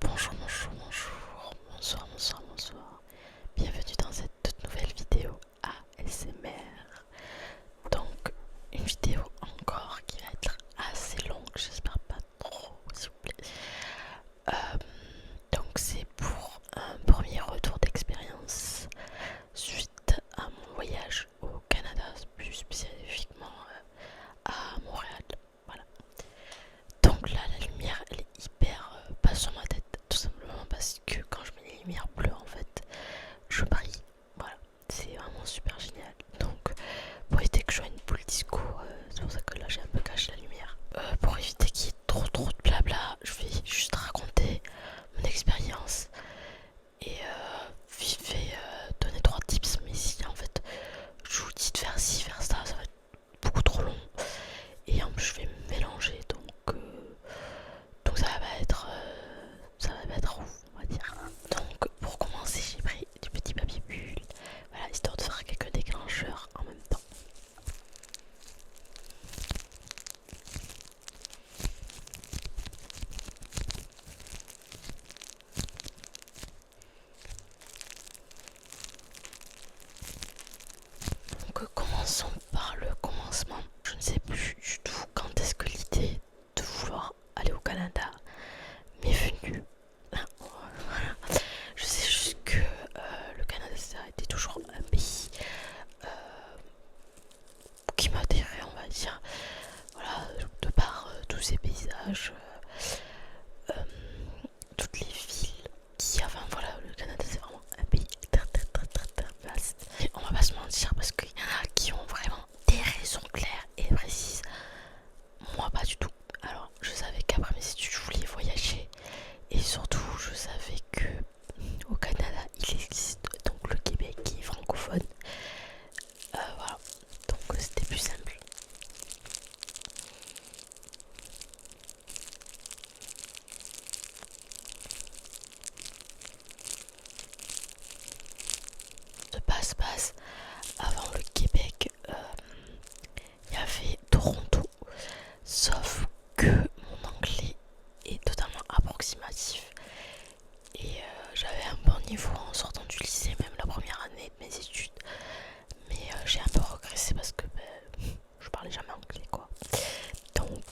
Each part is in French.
Bonjour, bonjour, bonjour, bonsoir, bonsoir, bonsoir. Bienvenue dans cette toute nouvelle vidéo ASMR. Donc, une vidéo encore qui va être assez longue, j'espère pas trop, s'il vous plaît. Donc, c'est pour un premier retour d'expérience suite à mon voyage au Canada, plus spécifiquement à Montréal. Voilà. Donc là, la lumière, elle est hyper pas sur ma tête, tout simplement parce que quand je mets les lumières bleues, en fait, je brille. Voilà, c'est vraiment super génial. Donc, pour éviter que je sois une boule disco, c'est pour ça que là, j'ai un peu caché la lumière. Pour éviter qu'il y ait trop de blabla, je vais juste raconter mon expérience et vite fait donner 3 tips. Mais si en fait, je vous dis de faire ci, faire ça, ça va être beaucoup trop long. Et en plus, je vais me mélanger, donc ça va pas être ouf, on va dire. Donc pour commencer, j'ai pris du petit papier bulle, voilà, histoire de faire quelques déclencheurs en même temps. Donc commençons par le commencement. Je ne sais plus du tout quand est-ce que l'idée de vouloir aller au Canada m'est venue. Voilà. Je sais juste que le Canada ça a été toujours un pays qui m'attirait, on va dire. Voilà, de par tous ces paysages, euh, toutes les villes qui, enfin voilà, le Canada c'est vraiment un pays très vaste. Et on va pas se mentir parce qu'il y en a qui ont vraiment des raisons claires et précises. Moi pas du tout. Alors je savais qu'après mes études je voulais voyager et surtout je savais que au Canada il existe donc le Québec qui est francophone. Voilà, donc c'était plus simple. De passe avant le Québec, il y avait Toronto. Sauf que mon anglais est totalement approximatif. Et j'avais un bon niveau en sortant du lycée, même la première année de mes études. Mais j'ai un peu regressé parce que je parlais jamais anglais quoi. Donc,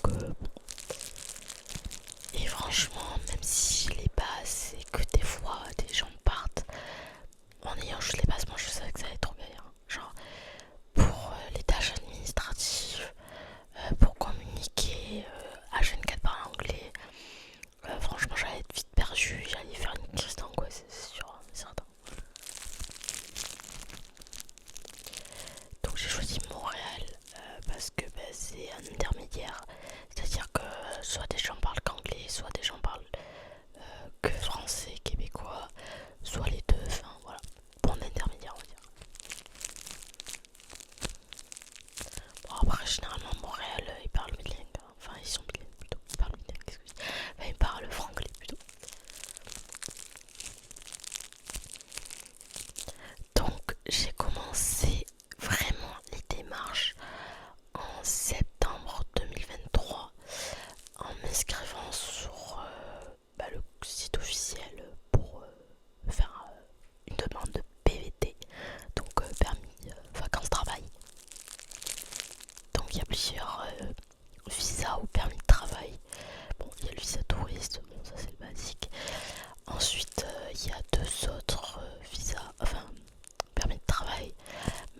et franchement, même si les bases et que des fois des gens partent en ayant juste les bases, moi je savais que ça allait être trop bien. Genre, pour les tâches administratives, pour communiquer, H24 par anglais, franchement j'allais être vite perdue, j'allais faire une crise d'angoisse, c'est sûr, certain. Donc j'ai choisi Montréal parce que c'est un intermédiaire, c'est-à-dire que soit des gens parlent qu'anglais, soit des gens parlent que français, québécois, soit les deux, enfin voilà, bon intermédiaire on va dire. Bon après généralement Montréal ils parlent bilingue, hein. Enfin ils sont bilingues plutôt, ils parlent bilingue, excusez. Enfin ils parlent franglais plutôt. Donc j'ai commencé vraiment les démarches en septembre 2023 en m'inscrivant sur le site officiel pour faire une demande de PVT, donc permis vacances-travail. Donc il y a plusieurs visas ou permis de travail. Bon, il y a le visa touriste, bon ça c'est le basique. Ensuite il y a 2 autres visas, enfin permis de travail,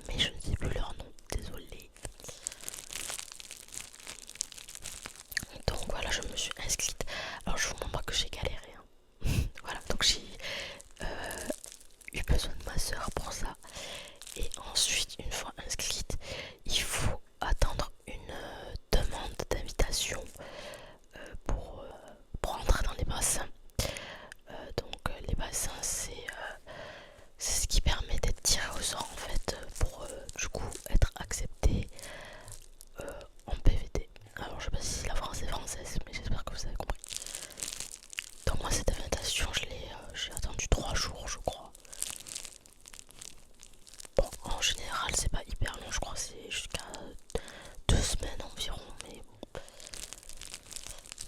mais je ne sais plus leur nom, désolé. Donc voilà, je me suis inscrite. Alors je vous montre pas que j'ai galéré, hein. Voilà, donc j'ai eu besoin de ma soeur pour ça. Et ensuite, une fois inscrite, il faut attendre une demande d'invitation pour entrer dans les bassins. Donc les bassins, c'est ce qui permet d'être tiré au sort en fait pour du coup être accepté en PVT. Alors je sais pas si la phrase est française, mais j'espère que vous avez compris. Donc moi cette invitation, j'ai attendu 3 jours je crois. Bon, en général c'est pas hyper long, je crois que c'est jusqu'à 2 semaines environ, mais bon.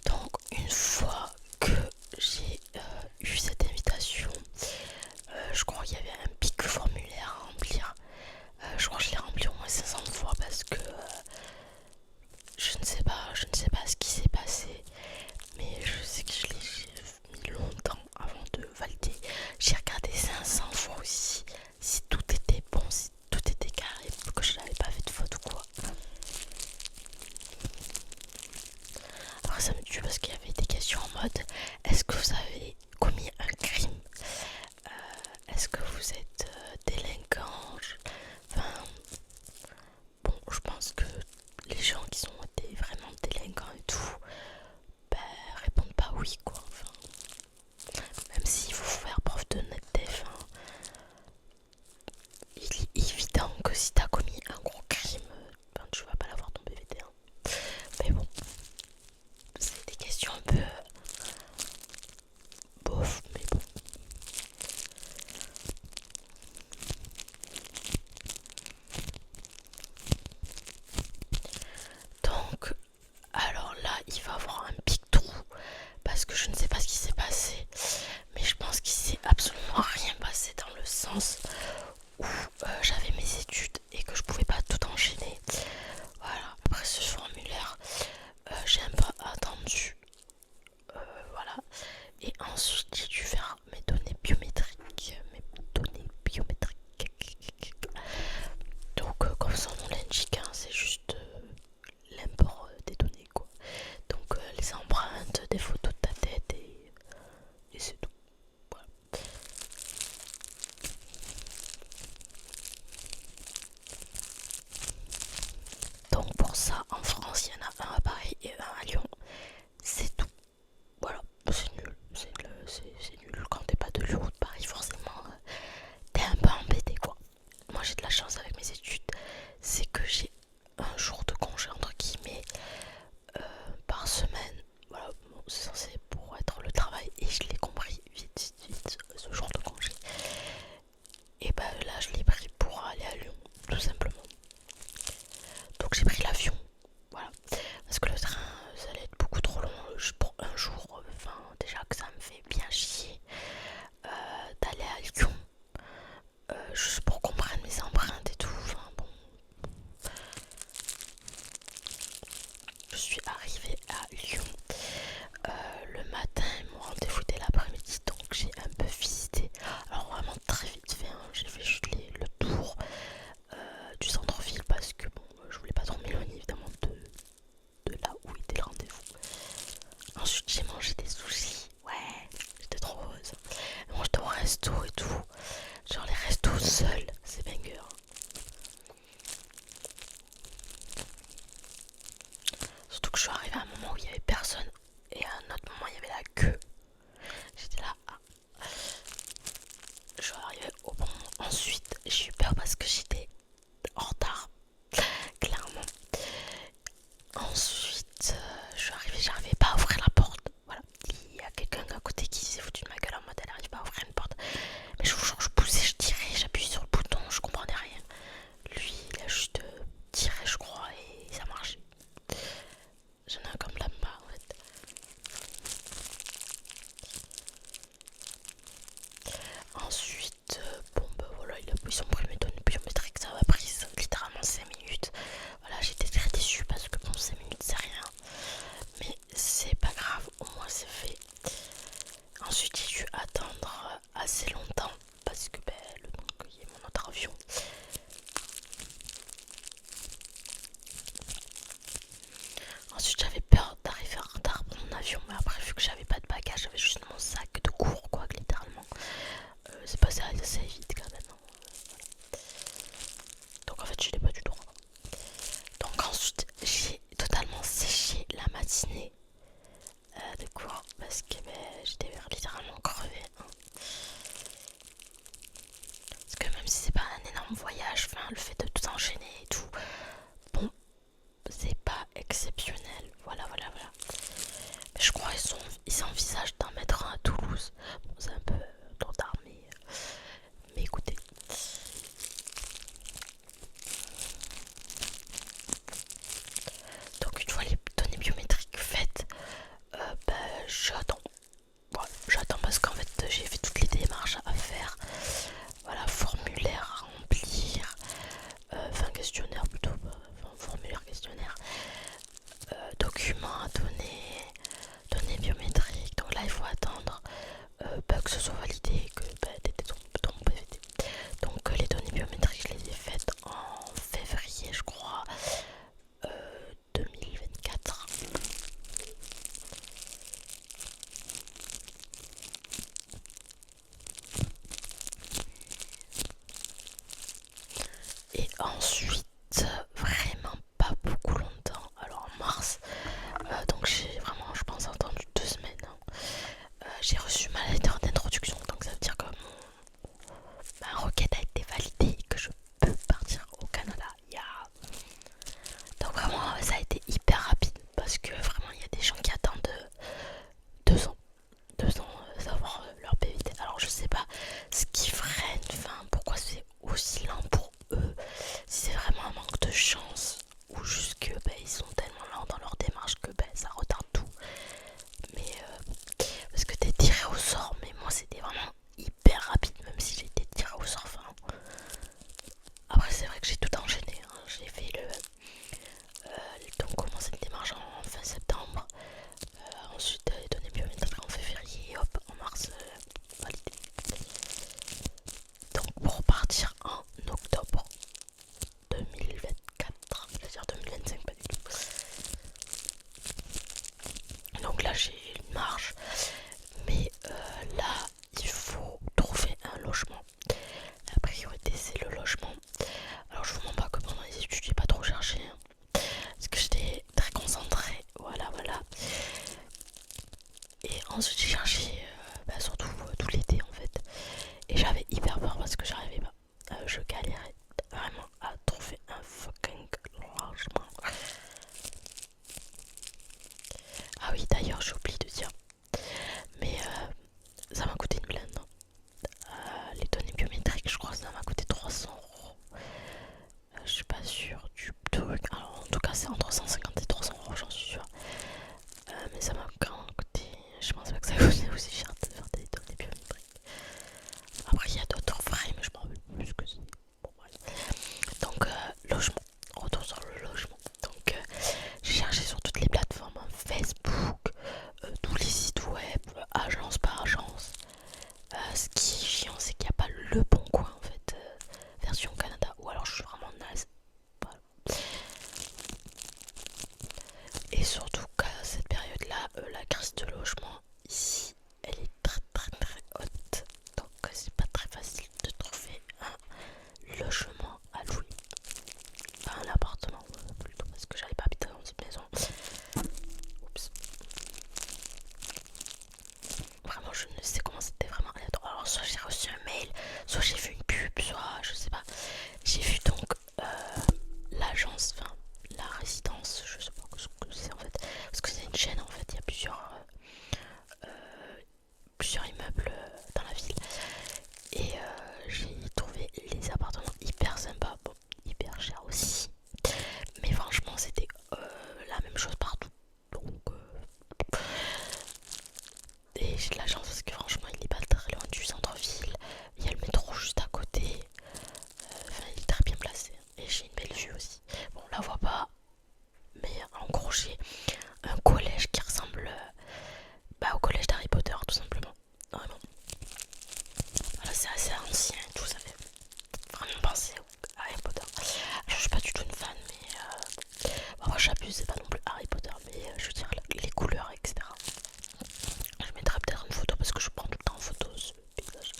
Donc une fois que j'ai mode est-ce que vous avez commis un crime, est-ce que vous êtes délinquant, enfin bon, je pense que les gens qui sont vraiment délinquants et tout, ben, répondent pas oui quoi, enfin, même s'il faut faire preuve d'honnêteté, enfin, il est évident que si t'as commis un gros crime, ben, tu vas pas l'avoir ton PVT, hein. Mais bon, c'est des questions un peu bof, mais bon. Donc, alors là, il va avoir un pic trou parce que je ne sais pas ce qui s'est passé, mais je pense qu'il s'est absolument rien passé dans le sens où j'avais mes études et que je pouvais pas tout enchaîner. Voilà, après ce formulaire, j'ai un peu attendu, voilà, et ensuite j'ai dû faire mes données biométriques, Donc, comme son nom l'indique, hein, c'est juste l'import des données quoi. Donc les empreintes, des photos de ta tête et c'est tout. Voilà. Donc pour ça, en France, il y en a un à Paris et un à Lyon. C'est tout. Voilà, c'est nul. C'est nul quand t'es pas de Lyon ou de Paris, forcément. T'es un peu embêté quoi. Moi j'ai de la chance avec mes études, c'est que j'ai un jour de congé entre guillemets par semaine. Voilà, bon, c'est censé pour être le travail et je l'ai compris vite, ce jour de congé. Et bah là je l'ai pris pour aller à Lyon, tout simplement. Donc j'ai pris l'avion, voilà. Parce que le train, ça allait être beaucoup trop long pour un jour. Enfin, déjà que ça me fait bien chier d'aller à Lyon, juste pour qu'on prenne mes empreintes et tout. Enfin bon. Je suis arrivée à Lyon le matin, mon rendez-vous était l'après-midi, donc j'ai un peu visité. Alors vraiment très vite fait, hein, j'ai fait juste le tour du centre-ville parce que bon, je voulais pas trop m'éloigner évidemment de là où était le rendez-vous. Ensuite j'ai mangé des sushis, ouais, j'étais trop heureuse. Moi j'étais au resto et tout, genre les restos seuls, c'est banger. Surtout que je suis arrivée à un moment où il y avait personne et à un autre moment il y avait la queue. J'étais là, ah. Je suis arrivée au bon moment. Ensuite j'ai eu peur parce que j'étais en retard, clairement. Ensuite je suis arrivée, j'arrivais pas à ouvrir la porte. Voilà, il y a quelqu'un à côté qui s'est foutu de ma gueule en mode elle arrive pas à ouvrir une porte. Mais je vous jure, je poussais, je tirais, j'appuyais sur le bouton, je comprenais rien. Lui il a juste tiré je crois et ça marchait. J'en ai un comme là-bas en fait. Ensuite, bon bah voilà, ils ont pris mes données biométriques, ça m'a pris littéralement 5 minutes. Voilà, j'étais très déçue parce que bon, 5 minutes c'est rien. Mais c'est pas grave, au moins c'est fait. Ensuite, j'ai dû attendre assez longtemps parce que ben, le temps qu'il y ait mon autre avion. Ensuite, j'avais peur d'arriver en retard pour mon avion, mais après, vu que j'avais pas de bagages, j'avais juste mon sac de cours, quoi, littéralement. C'est passé assez vite quand même. Donc en fait, je l'ai pas du tout. Donc ensuite, j'ai totalement séché la matinée de cours parce que ben, j'étais littéralement crevée. Hein. Parce que même si c'est pas un énorme voyage, enfin, le fait de tout enchaîner et tout, bon, c'est pas exceptionnel. Voilà. Mais je crois qu'ils envisagent d'en mettre un à Toulouse. Bon, c'est un peu trop tard, mais écoutez. Donc une fois les données biométriques faites, bah, j'attends. Voilà, j'attends parce qu'en fait j'ai fait toutes les démarches à faire. Voilà, formulaire à remplir, enfin questionnaire plutôt, enfin formulaire questionnaire, documents à donner, données biométriques. Donc là il faut Ensuite, vraiment pas beaucoup longtemps. Alors en mars, donc j'ai vraiment, je pense, attendu 2 semaines, hein. J'ai reçu ma lettre d'introduction, donc ça veut dire que ma requête a été validée et que je peux partir au Canada. Donc vraiment, ça a été hyper rapide parce que vraiment, il y a des gens qui attendent 2 ans. 2 ans d'avoir leur PVT. Alors je sais pas ce qui freine, enfin pourquoi c'est aussi lent pour eux, si c'est vraiment un manque de chance ou juste que ils sont tellement lents dans leur démarche que ça retarde tout. Mais parce que t'es tiré au sort, mais moi c'était vraiment hyper rapide même si j'ai été tiré au sort. Enfin, après c'est vrai que j'ai tout enchaîné, hein. J'ai fait donc commencé le démarche en fin septembre. Ensuite, les données biométriques en février et hop, en mars, validé. Donc, pour repartir en octobre 2024, je veux dire 2025, pas du tout. Donc là, j'ai une marge, mais là, il faut trouver un logement. La priorité, c'est le logement. Alors, je vous mens pas que pendant les études, j'ai pas trop cherché, hein, parce que j'étais très concentrée. Voilà, voilà. Et ensuite j'ai cherché surtout tout l'été en fait. Et j'avais hyper peur parce que j'arrivais pas. Je galérais vraiment à trouver un fucking logement. Ah oui d'ailleurs j'ai oublié de dire. Mais ça m'a coûté une blinde, hein. Les données biométriques je crois que ça m'a coûté 300 euros. Je suis pas sûre du truc. Alors en tout cas c'est entre 150 et 300 euros, j'en suis sûre. Mais ça m'a quand même coûté. Je pense pas que ça coûtait aussi cher de faire des données biométriques. Après il y a d'autres frais mais je m'en rappelle plus ce que c'est. Bon bref. Donc logement. Retour sur le logement. Donc j'ai cherché sur toutes les plateformes, hein, Facebook, tous les sites web, agence par agence. Ce qui est chiant c'est qu'il n'y a pas le bon coin en fait, version Canada. Ou alors je suis vraiment naze. Voilà. Et surtout qu'à cette période-là, la crise de logement ici, elle est très très très haute. Donc c'est pas très facile de trouver un logement à louer. Enfin un appartement plutôt, parce que j'allais pas habiter dans cette maison. Oups. Vraiment je ne sais comment c'était vraiment aléatoire. Alors soit j'ai reçu un mail, soit j'ai vu une pub, soit je sais pas. J'ai vu donc l'agence, enfin la résidence, je sais pas ce que c'est en fait. Parce que c'est une chaîne en fait, il y a plusieurs immeubles dans la ville. Et j'ai trouvé les appartements hyper sympas, bon, hyper chers aussi. Mais franchement c'était la même chose partout. Donc et j'ai de la chance parce que franchement il n'est pas très loin du centre-ville. Il y a le métro juste à côté. Enfin il est très bien placé. Et j'ai une belle vue aussi. Bon on la voit pas. Mais en gros j'ai un collège qui ressemble au collège d'Harry Potter tout simplement. Vraiment. Voilà c'est assez ancien et tout, ça fait vraiment penser à Harry Potter. Je suis pas du tout une fan mais moi j'abuse, c'est pas non plus Harry Potter mais je veux dire les couleurs etc. Je mettrai peut-être une photo parce que je prends tout le temps en photo ce paysage.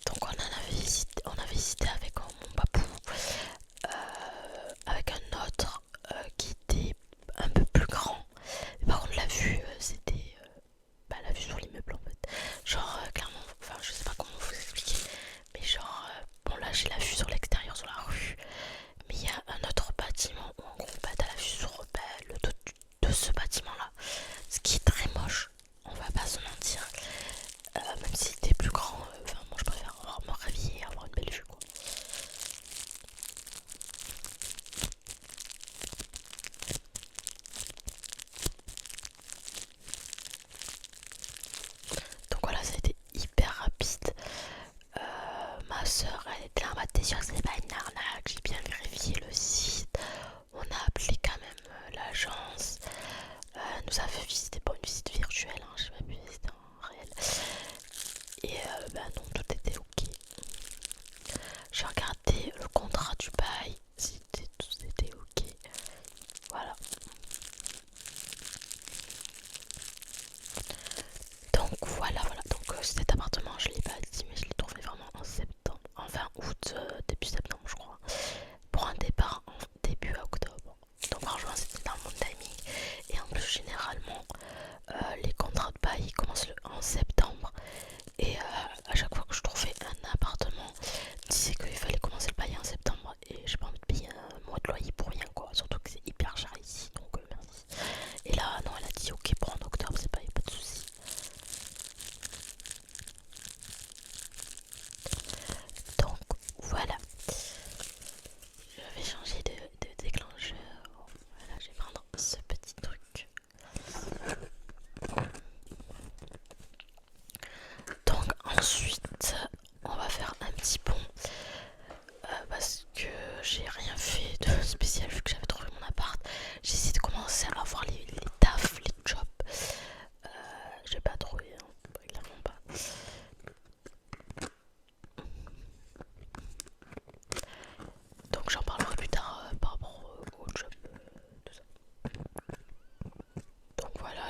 Donc on avait visité avec mon papou, avec un autre qui était un peu plus grand. Mais par contre la vue c'était la vue sur l'immeuble en fait. Genre clairement, enfin je sais pas comment vous expliquer, mais genre bon là j'ai la vue sur l'extérieur sur la rue, mais il y a un autre bâtiment où en gros t'as la vue sur le dos de ce bâtiment là, ce qui est très moche, on va pas se mentir. Même si c'était plus grand, enfin moi je préfère me réveiller et avoir une belle vue quoi. Donc voilà, ça a été hyper rapide. Ma soeur elle était là en mode t'es sûre que c'est pas une arnaque, j'ai bien vérifié le site. On a appelé quand même l'agence. Nous a fait visiter, pas une visite virtuelle, hein, j'ai pas pu visiter en réel. Et non, tout était ok. J'ai regardé le contrat du bail, tout était ok. Voilà. Donc voilà. Donc cet appartement, je l'ai pas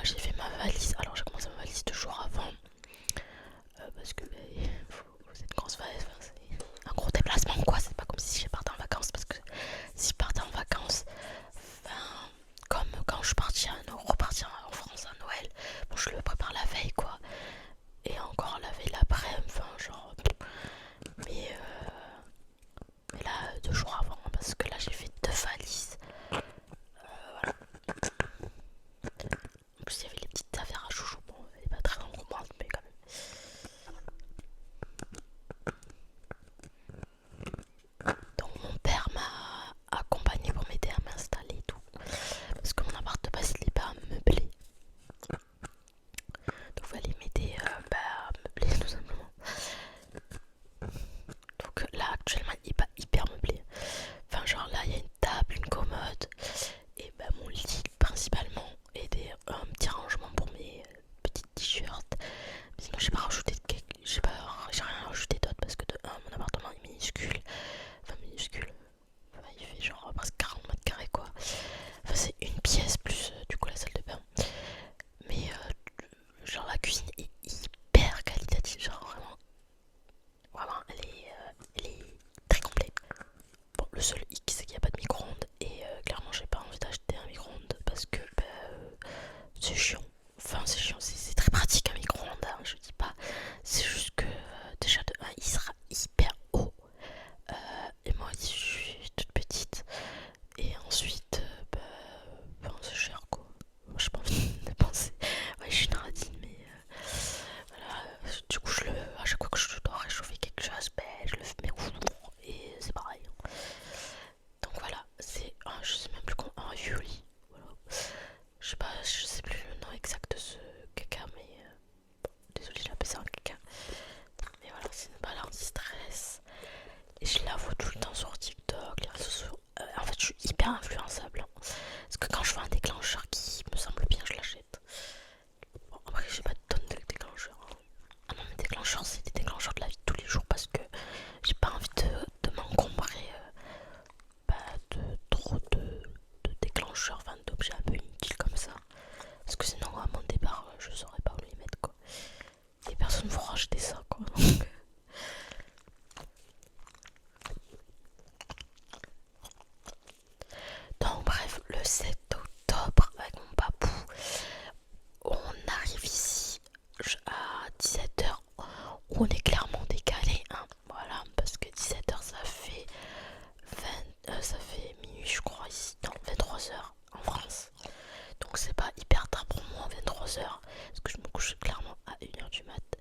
j'ai fait ma valise. Alors j'ai commencé ma valise 2 jours avant. Parce que c'est une grosse valise, enfin, c'est un gros déplacement quoi. C'est pas comme si je partais en vacances. Parce que si je partais en vacances, enfin, comme quand je partais repartir en France à Noël, bon je le prépare la veille quoi. Et encore la veille l'après, enfin genre. Mais, mais là 2 jours avant, parce que là j'ai fait 2 valises. Voilà. En plus il y avait les petites affaires à chouchou. Bon, elle est pas très encombrante mais quand même. Donc mon père m'a accompagné pour m'aider à m'installer et tout. Parce que mon appart de base il est pas meublé. Donc il fallait m'aider à meubler tout simplement. Donc là actuellement il est pas hyper meublé. Enfin genre là il y a une table, une commode et bah, mon lit principalement et un petit rangement pour mes petits t-shirts. Sinon j'ai rien rajouté d'autre parce que de 1 mon appartement est minuscule. Enfin minuscule. Enfin, il fait genre presque 40 mètres carrés quoi. Enfin c'est une pièce plus du coup la salle de bain. Mais genre la cuisine est hyper qualitative. Genre vraiment elle est très complète. Bon le seul hic c'est qu'il n'y a pas de micro-ondes. Et clairement j'ai pas envie d'acheter un micro-ondes parce que c'est chiant. Enfin c'est chiant, c'est très pratique un micro-ondes hein, je dis pas. C'est juste que déjà de 1 il sera hyper haut. Et moi je suis toute petite. Et ensuite c'est cher quoi. Moi j'ai pas envie de dépenser. Ouais je suis une radine mais voilà. Du coup à chaque fois que je dois réchauffer quelque chose, je le mets au four et c'est pareil. Donc voilà, c'est je sais même plus comment, un Yuli. Voilà. Je sais plus le nom exact de ce caca, mais désolé, j'ai appelé ça un caca. Mais voilà, c'est une balle anti-stress. Et je la vois tout le temps sur TikTok, les réseaux sociaux. En fait, je suis hyper influençable. Hein. Parce que quand je vois un déclencheur qui me semble bien, je l'achète. Bon, après, j'ai pas de tonne de déclencheurs. Hein. Ah non, mes déclencheurs, c'est des déclencheurs de la vie de tous les jours parce que j'ai pas envie de m'encombrer de trop de déclencheurs, enfin d'objets un peu inutiles comme ça. Parce que sinon, à mon départ, je saurais pas où les mettre quoi. Et personne ne va racheter ça quoi. Donc bref, le 7 octobre avec mon papou, on arrive ici à 17h. On est clairement décalé, hein. Voilà, parce que 17h ça fait minuit je crois ici, non 23h en France. Donc c'est pas hyper tard pour moi 23h, parce que je me couche clairement à 1h du mat.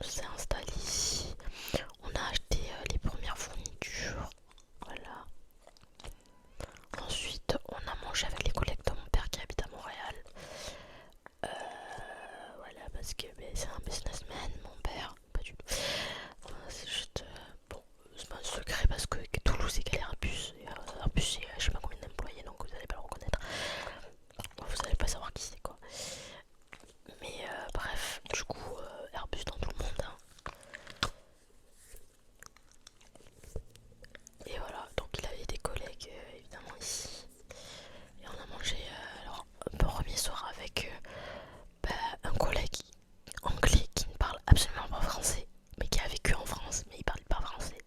s'est installé ici. On a acheté les premières fournitures. Voilà. Ensuite, on a mangé avec les collègues de mon père qui habite à Montréal. Voilà, parce que c'est un businessman, mon père. Pas du tout. C'est juste. Bon, c'est pas un secret parce que Toulouse égale Airbus. Et Airbus, c'est je sais pas combien d'employés, donc vous allez pas le reconnaître. Vous allez pas savoir qui c'est quoi. Mais bref, du coup, Airbus dans tout le monde. Hein. Et voilà, donc il avait des collègues évidemment ici. Et on a mangé alors un premier soir avec un collègue anglais qui ne parle absolument pas français, mais qui a vécu en France, mais il parle pas français.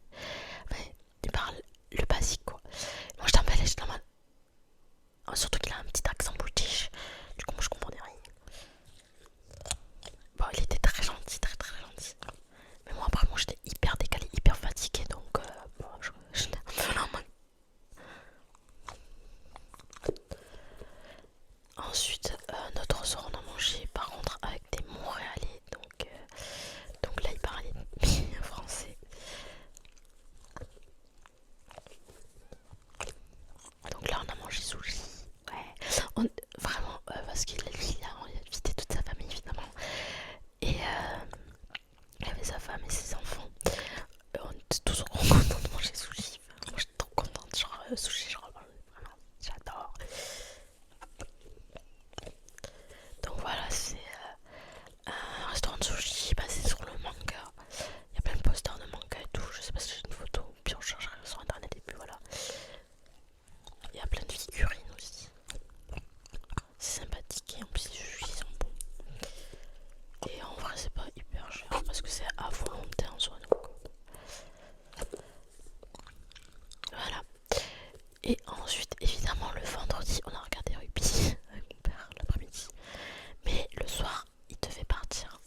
Mais il parle le basique quoi. Moi je t'emballais, j'étais en mode. Surtout qu'il a un petit accent british. Du coup moi je comprenais rien. Bon il était très gentil, très très gentil. Mais moi après moi j'étais hyper décalé, hyper fatigué donc bon, j'étais un peu en mode. Ensuite notre soir on a mangé par contre avec des Montréalais donc là ils parlaient bien français. Donc là on a mangé sushi. Ouais. Vraiment parce qu'il lui a invité toute sa famille évidemment. Et il avait sa femme et ses enfants. On était tous contents de manger sushi. Moi j'étais trop contente, genre sushi, genre vraiment, j'adore. Donc voilà, c'est un restaurant de sushi basé sur le manga. Il y a plein de posters de manga et tout. Je sais pas si j'ai une photo, puis on cherchera sur internet et puis voilà. Il y a plein de figurines aussi. C'est sympathique et en plus les sushis sont bons. Et en vrai c'est pas hyper cher parce que c'est à volonté en soi donc. Voilà. Et ensuite, évidemment, le vendredi, on a regardé rugby avec mon père l'après-midi. Mais le soir, il devait partir.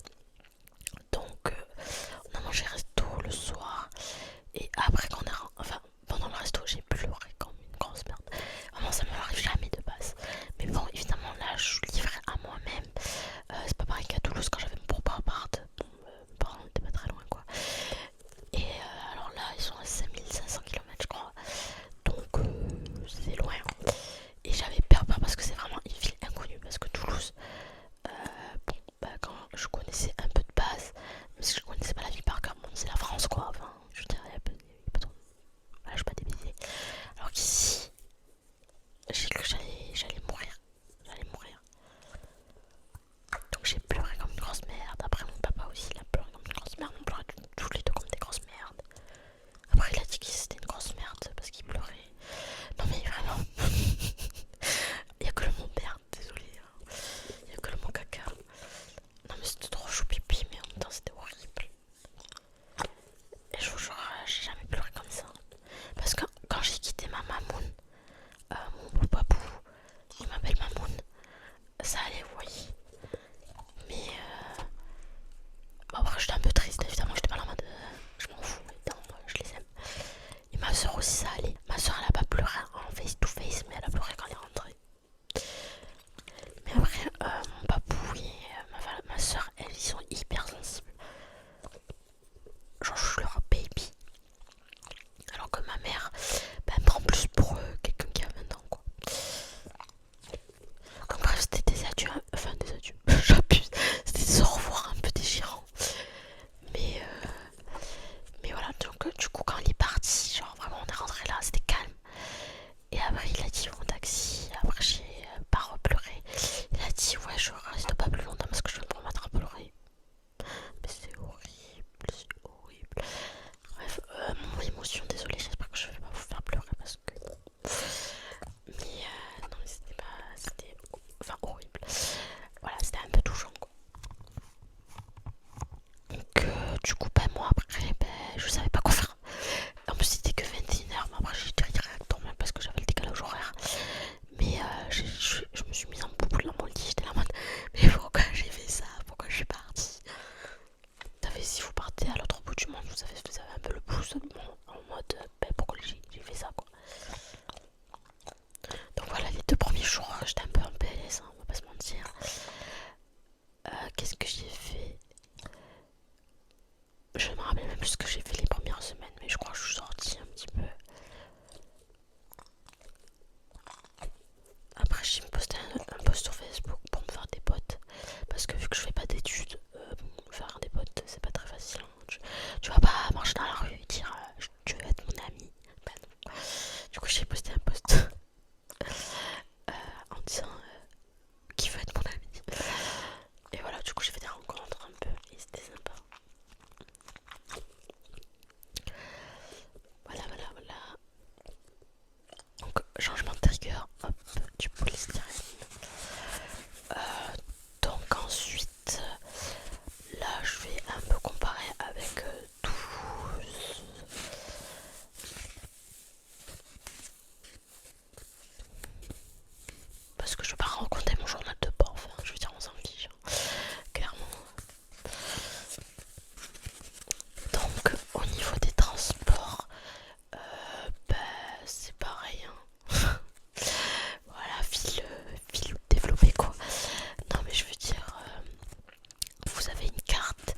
vous avez une carte,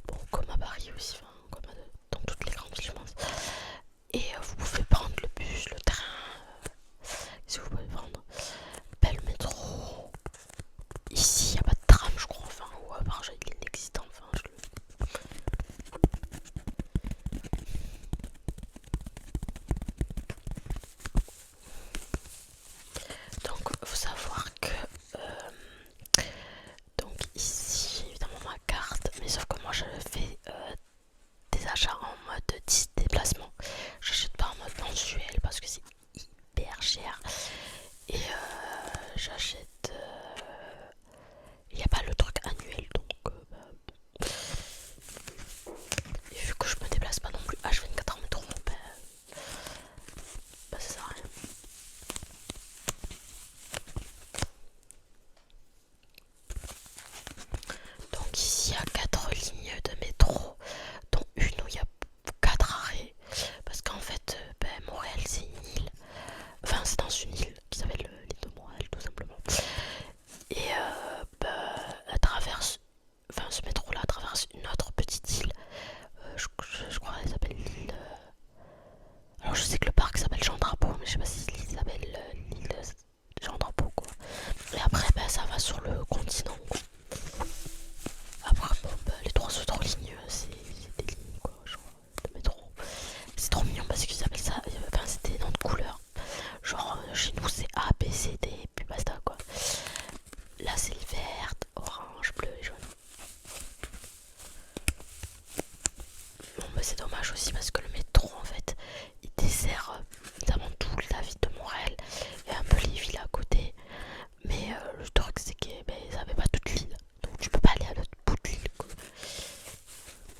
bon comme à Paris aussi, enfin, comme dans toutes les grandes villes je pense. Et vous pouvez prendre le bus, le train, si vous pouvez prendre. Ben, le métro, ici il n'y a pas de tram je crois, enfin, ou à part il est inexistant, enfin Donc faut savoir que donc ici j'ai évidemment ma carte, mais sauf que moi je fais des achats en mode déplacement. J'achète pas en mode mensuel parce que c'est hyper cher. Et j'achète. Il n'y a pas le truc annuel donc. Et vu que je me déplace pas non plus H24 en métro, bah ça sert à rien. Donc ici il y a 4 lignes de métro, dont une où il y a 4 arrêts. Parce qu'en fait, Montréal c'est une île. Enfin, c'est dans une île qui s'appelle l'île de Montréal tout simplement. Et elle traverse, enfin ce métro là traverse une autre petite île. Je crois qu'elle s'appelle l'île. Alors je sais que le parc s'appelle Jean Drapeau, mais je sais pas si l'île s'appelle l'île Jean Drapeau quoi. Et après ça va sur le continent quoi. Après les 3 autres lignes c'est des lignes quoi, genre de métro. C'est trop mignon parce qu'ils appellent ça, enfin c'est des noms de couleurs. Genre chez nous c'est A, B, C, D, puis basta quoi. Là c'est le vert, orange, bleu et jaune. Bon bah c'est dommage aussi parce que le métro en fait il dessert notamment toute la ville de Montréal et un peu les villes à côté. Mais le truc c'est que ça avait pas toute l'île. Donc tu peux pas aller à l'autre bout de l'île quoi.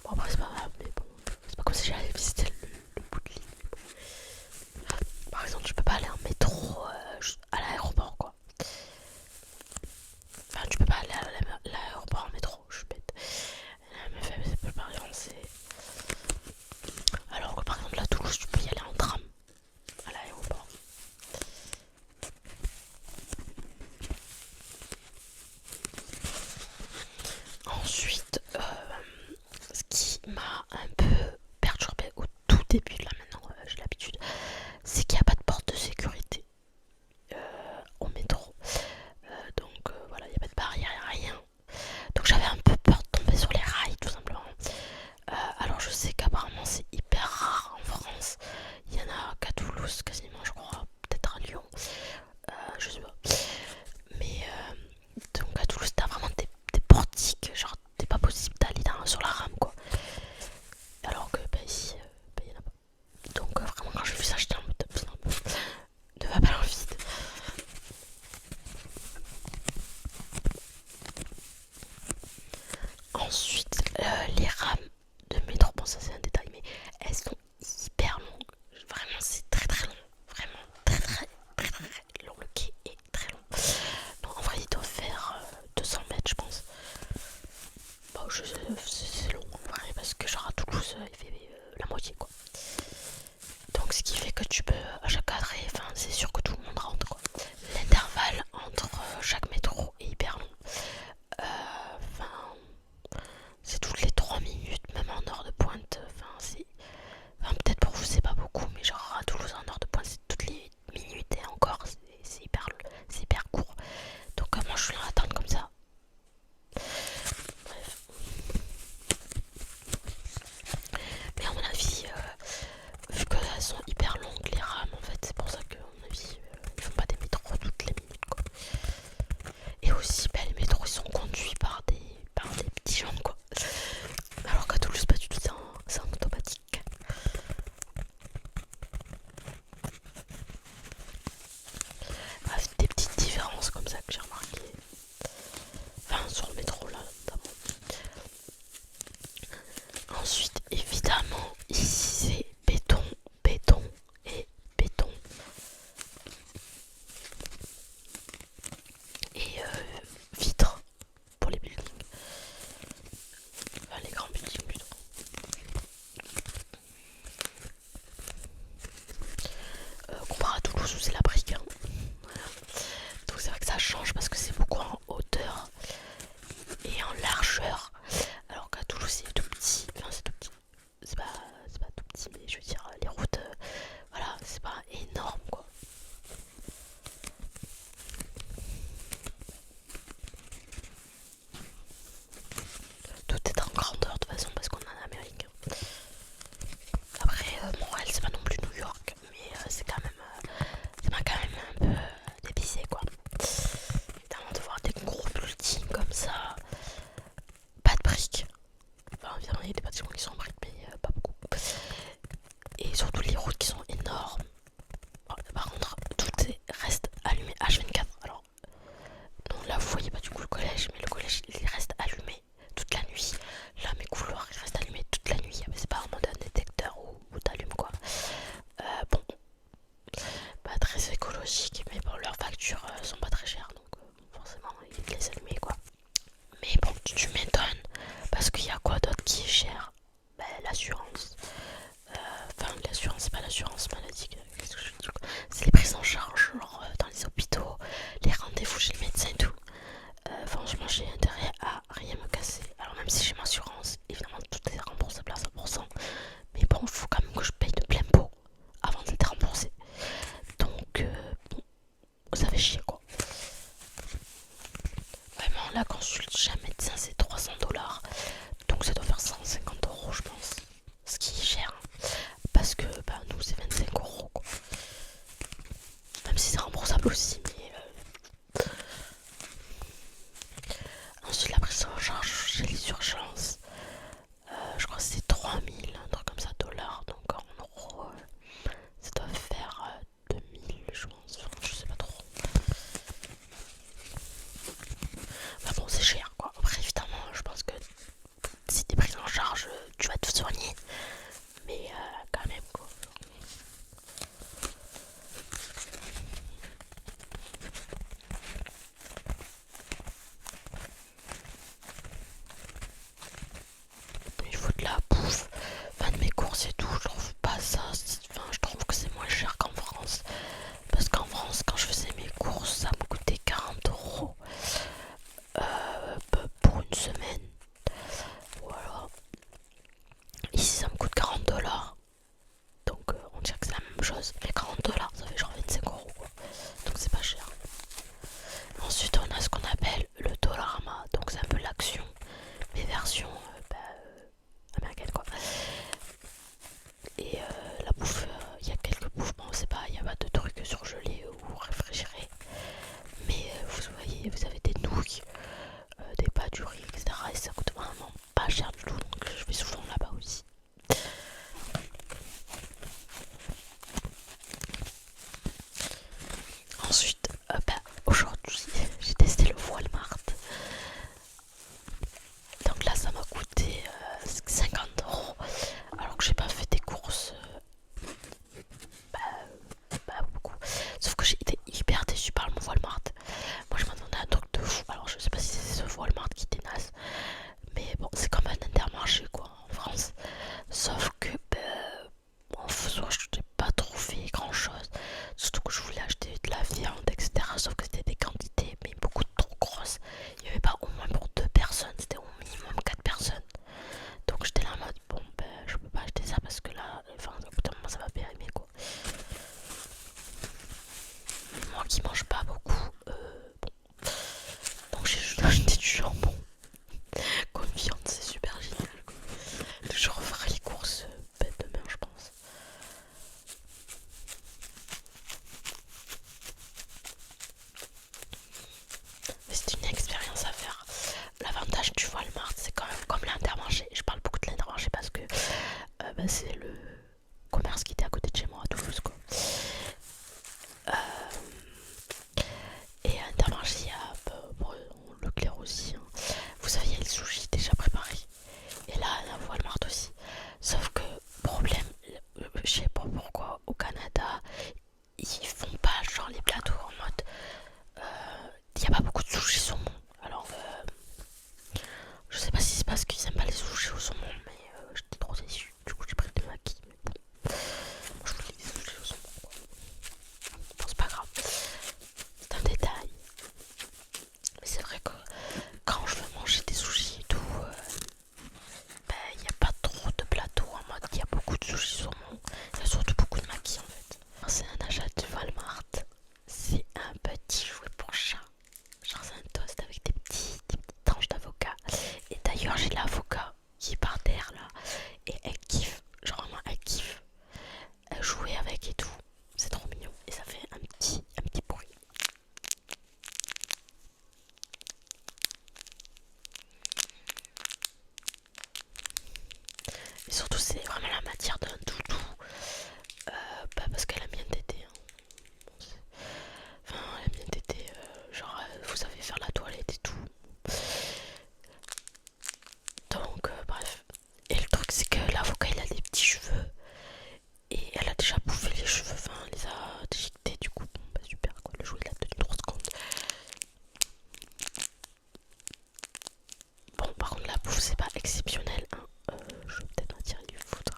Bon après c'est pas grave mais bon. C'est pas comme si j'allais visiter le bout de l'île. Bon. Par exemple tu peux pas aller en métro à l'aéroport quoi. Enfin tu peux pas aller à l'aéroport en métro, je suis bête. Mais c'est pas pareil, c'est... Alors que par exemple à Toulouse tu peux y aller en tram à l'aéroport. Ensuite, ce qui m'a un peu perturbé au tout début, là maintenant j'ai l'habitude, c'est qu'il n'y a pas de porte de sécurité au métro. Donc voilà, il n'y a pas de barrière, il n'y a rien. Donc j'avais un peu peur de tomber sur les rails tout simplement. Alors je sais qu'apparemment c'est hyper rare en France. Il y en a qu'à Toulouse quasiment je crois, peut-être à Lyon. Je sais pas. Mais donc à Toulouse t'as vraiment des portiques, genre t'es pas possible d'aller sur la rame quoi. Alors que ici, il y en a pas. Donc vraiment quand j'ai vu ça j'étais en mode ne va pas dans le vide. Ensuite les rames de métro, bon ça c'est un détail mais elles sont hyper longues. Vraiment c'est très très long. Vraiment très très très très long. Le quai est très long. Donc en vrai il doit faire 200 mètres je pense. Bon c'est long en vrai parce que genre à Toulouse il fait la moitié quoi. Donc ce qui fait que tu peux à chaque arrêt, enfin c'est sûr que tout le monde rentre quoi. L'intervalle entre chaque métro est hyper long. Enfin c'est toutes les 3 minutes, même en heure de pointe. Enfin c'est, enfin, peut-être pour vous c'est pas beaucoup, mais genre à Toulouse en heure de pointe c'est toutes les minutes et encore c'est hyper court. Donc moi je suis là à attendre comme ça. Bref. il y a des bâtiments qui sont en briques, mais pas beaucoup. Et surtout les routes qui sont énormes. Par contre, tout reste allumé H24. Alors, non, là vous voyez pas du coup le collège, mais le collège il reste allumé toute la nuit. Là, mes couloirs ils restent allumés toute la nuit. Mais c'est pas en mode un détecteur où t'allumes quoi. Bon, pas très écologique, mais bon, leurs factures sont pas très chères, donc forcément ils les allumaient quoi. Mais bon, tu m'étonnes, parce qu'il y a quoi d'autre qui est cher? Ben, l'assurance. Enfin, l'assurance, c'est pas l'assurance maladie, qu'est-ce que je dis quoi. C'est les prises en charge, genre dans les hôpitaux, les rendez-vous chez le médecin et tout. Franchement, j'ai intérêt à rien me casser. Alors, même si j'ai ma assurance, évidemment, tout est remboursable à 100%. Mais bon, il faut quand même que je paye de plein pot avant d'être remboursé. Donc, bon, ça fait chier quoi. Vraiment, la consulte chez un médecin, c'est 300 $. Donc, ça doit faire 150 € je pense. Ce qui est cher. Parce que bah, nous, c'est 25 € quoi. Même si c'est remboursable aussi, mais ensuite la prise en charge chez les urgences, je crois que c'est 3000, un truc comme ça, dollars, donc en euros, ça doit faire 2000 je pense, enfin, je sais pas trop. Bah bon, c'est cher quoi. Après, évidemment, je pense que si t'es prise en charge, tu vas te soigner, mais quand même quoi. Il faut de la bouffe, enfin de mes courses et tout, je trouve pas ça, enfin je trouve que c'est moins cher qu'en France. Parce qu'en France, quand je faisais mes courses, ça me coûtait 40 € pour une semaine. Voilà. Ici, ça me coûte 40 $. Donc, on dirait que c'est la même chose. Mais 40 $, ça fait genre 25 € quoi. Donc, c'est pas cher. Ensuite, on a ce qu'on appelle le Dollarama. Donc, c'est un peu l'action, mais version américaine quoi. Et la bouffe, il y a quelques bouffes. Bon, c'est pas, il n'y a pas de trucs surgelés ou réfrigérés. Mais vous voyez, vous avez des nouilles, des pâtes, du riz, etc. Et ça coûte vraiment pas cher du tout. Donc je vais souvent là-bas aussi. Ensuite, aujourd'hui, j'ai testé le Walmart. Donc là, ça m'a coûté 50 €. Alors que j'ai pas fait des courses pas beaucoup. Sauf que j'ai été hyper déçue par le Walmart. Moi, je m'attendais à un truc de fou. Alors, je sais pas si c'est ce Walmart qui était naze. Mais bon, c'est comme un intermarché quoi en France. Sauf que en faisant, je n'ai pas trouvé grand chose. Surtout que je voulais acheter de la viande, etc. Sauf que c'était des quantités, mais beaucoup trop grosses. Il n'y avait pas au moins pour 2 personnes, c'était au minimum 4 personnes. Donc j'étais là en mode, bon, je peux pas acheter ça parce que là, enfin, au bout d'un moment, ça va périmer quoi. Moi qui mange pas beaucoup, bon. Donc j'ai juste acheté du jambon. Comme viande, c'est super génial quoi. Je referai les courses demain, je pense. Mais c'est une expérience à faire. L'avantage du Walmart, c'est quand même comme l'Intermarché. Je parle beaucoup de l'Intermarché parce que c'est le commerce qui était à côté de chez moi à Toulouse quoi. Et à Intermarché, il y a Leclerc aussi. Hein. Vous savez, il y a le sushi déjà préparé. Et là, la Walmart aussi. Sauf que, problème, je sais pas pourquoi, au Canada, ils font pas genre les plateaux en mode. Il n'y a pas beaucoup de sushi saumon. Alors, je sais pas si c'est parce qu'ils aiment pas les sushis au saumon, mais j'étais trop déçue. Du coup, j'ai pris des maquis. Mais bon, je voulais des sushis au saumon quoi. Bon, c'est pas grave. C'est un détail. Mais c'est vrai que quand je veux manger des sushis et tout, il n'y a pas trop de plateaux en mode il y a beaucoup de sushis saumon. Il y a surtout beaucoup de maquis en fait. C'est un achat de Walmart. C'est un petit jouet pour chat. Genre c'est un toast avec des petites tranches d'avocat. Et d'ailleurs j'ai l'avocat qui est par terre là. Et elle kiffe. Genre vraiment elle kiffe. Elle jouer avec et tout. C'est trop mignon. Et ça fait un petit bruit. Et surtout, c'est vraiment la matière d'un doudou. Parce qu'elle aime bien téter. Hein. Enfin, elle aime bien téter. Genre, vous savez faire la toilette et tout. Donc, bref. Et le truc, c'est que l'avocat, il a des petits cheveux. Et elle a déjà bouffé les cheveux. Enfin, elle les a déchiquetés. Du coup, bon, bah super quoi. Le jouet, il a tenu 3 secondes. Bon, par contre, la bouffe, c'est pas exceptionnel. Hein. Je vais peut-être m'en tirer du foudre.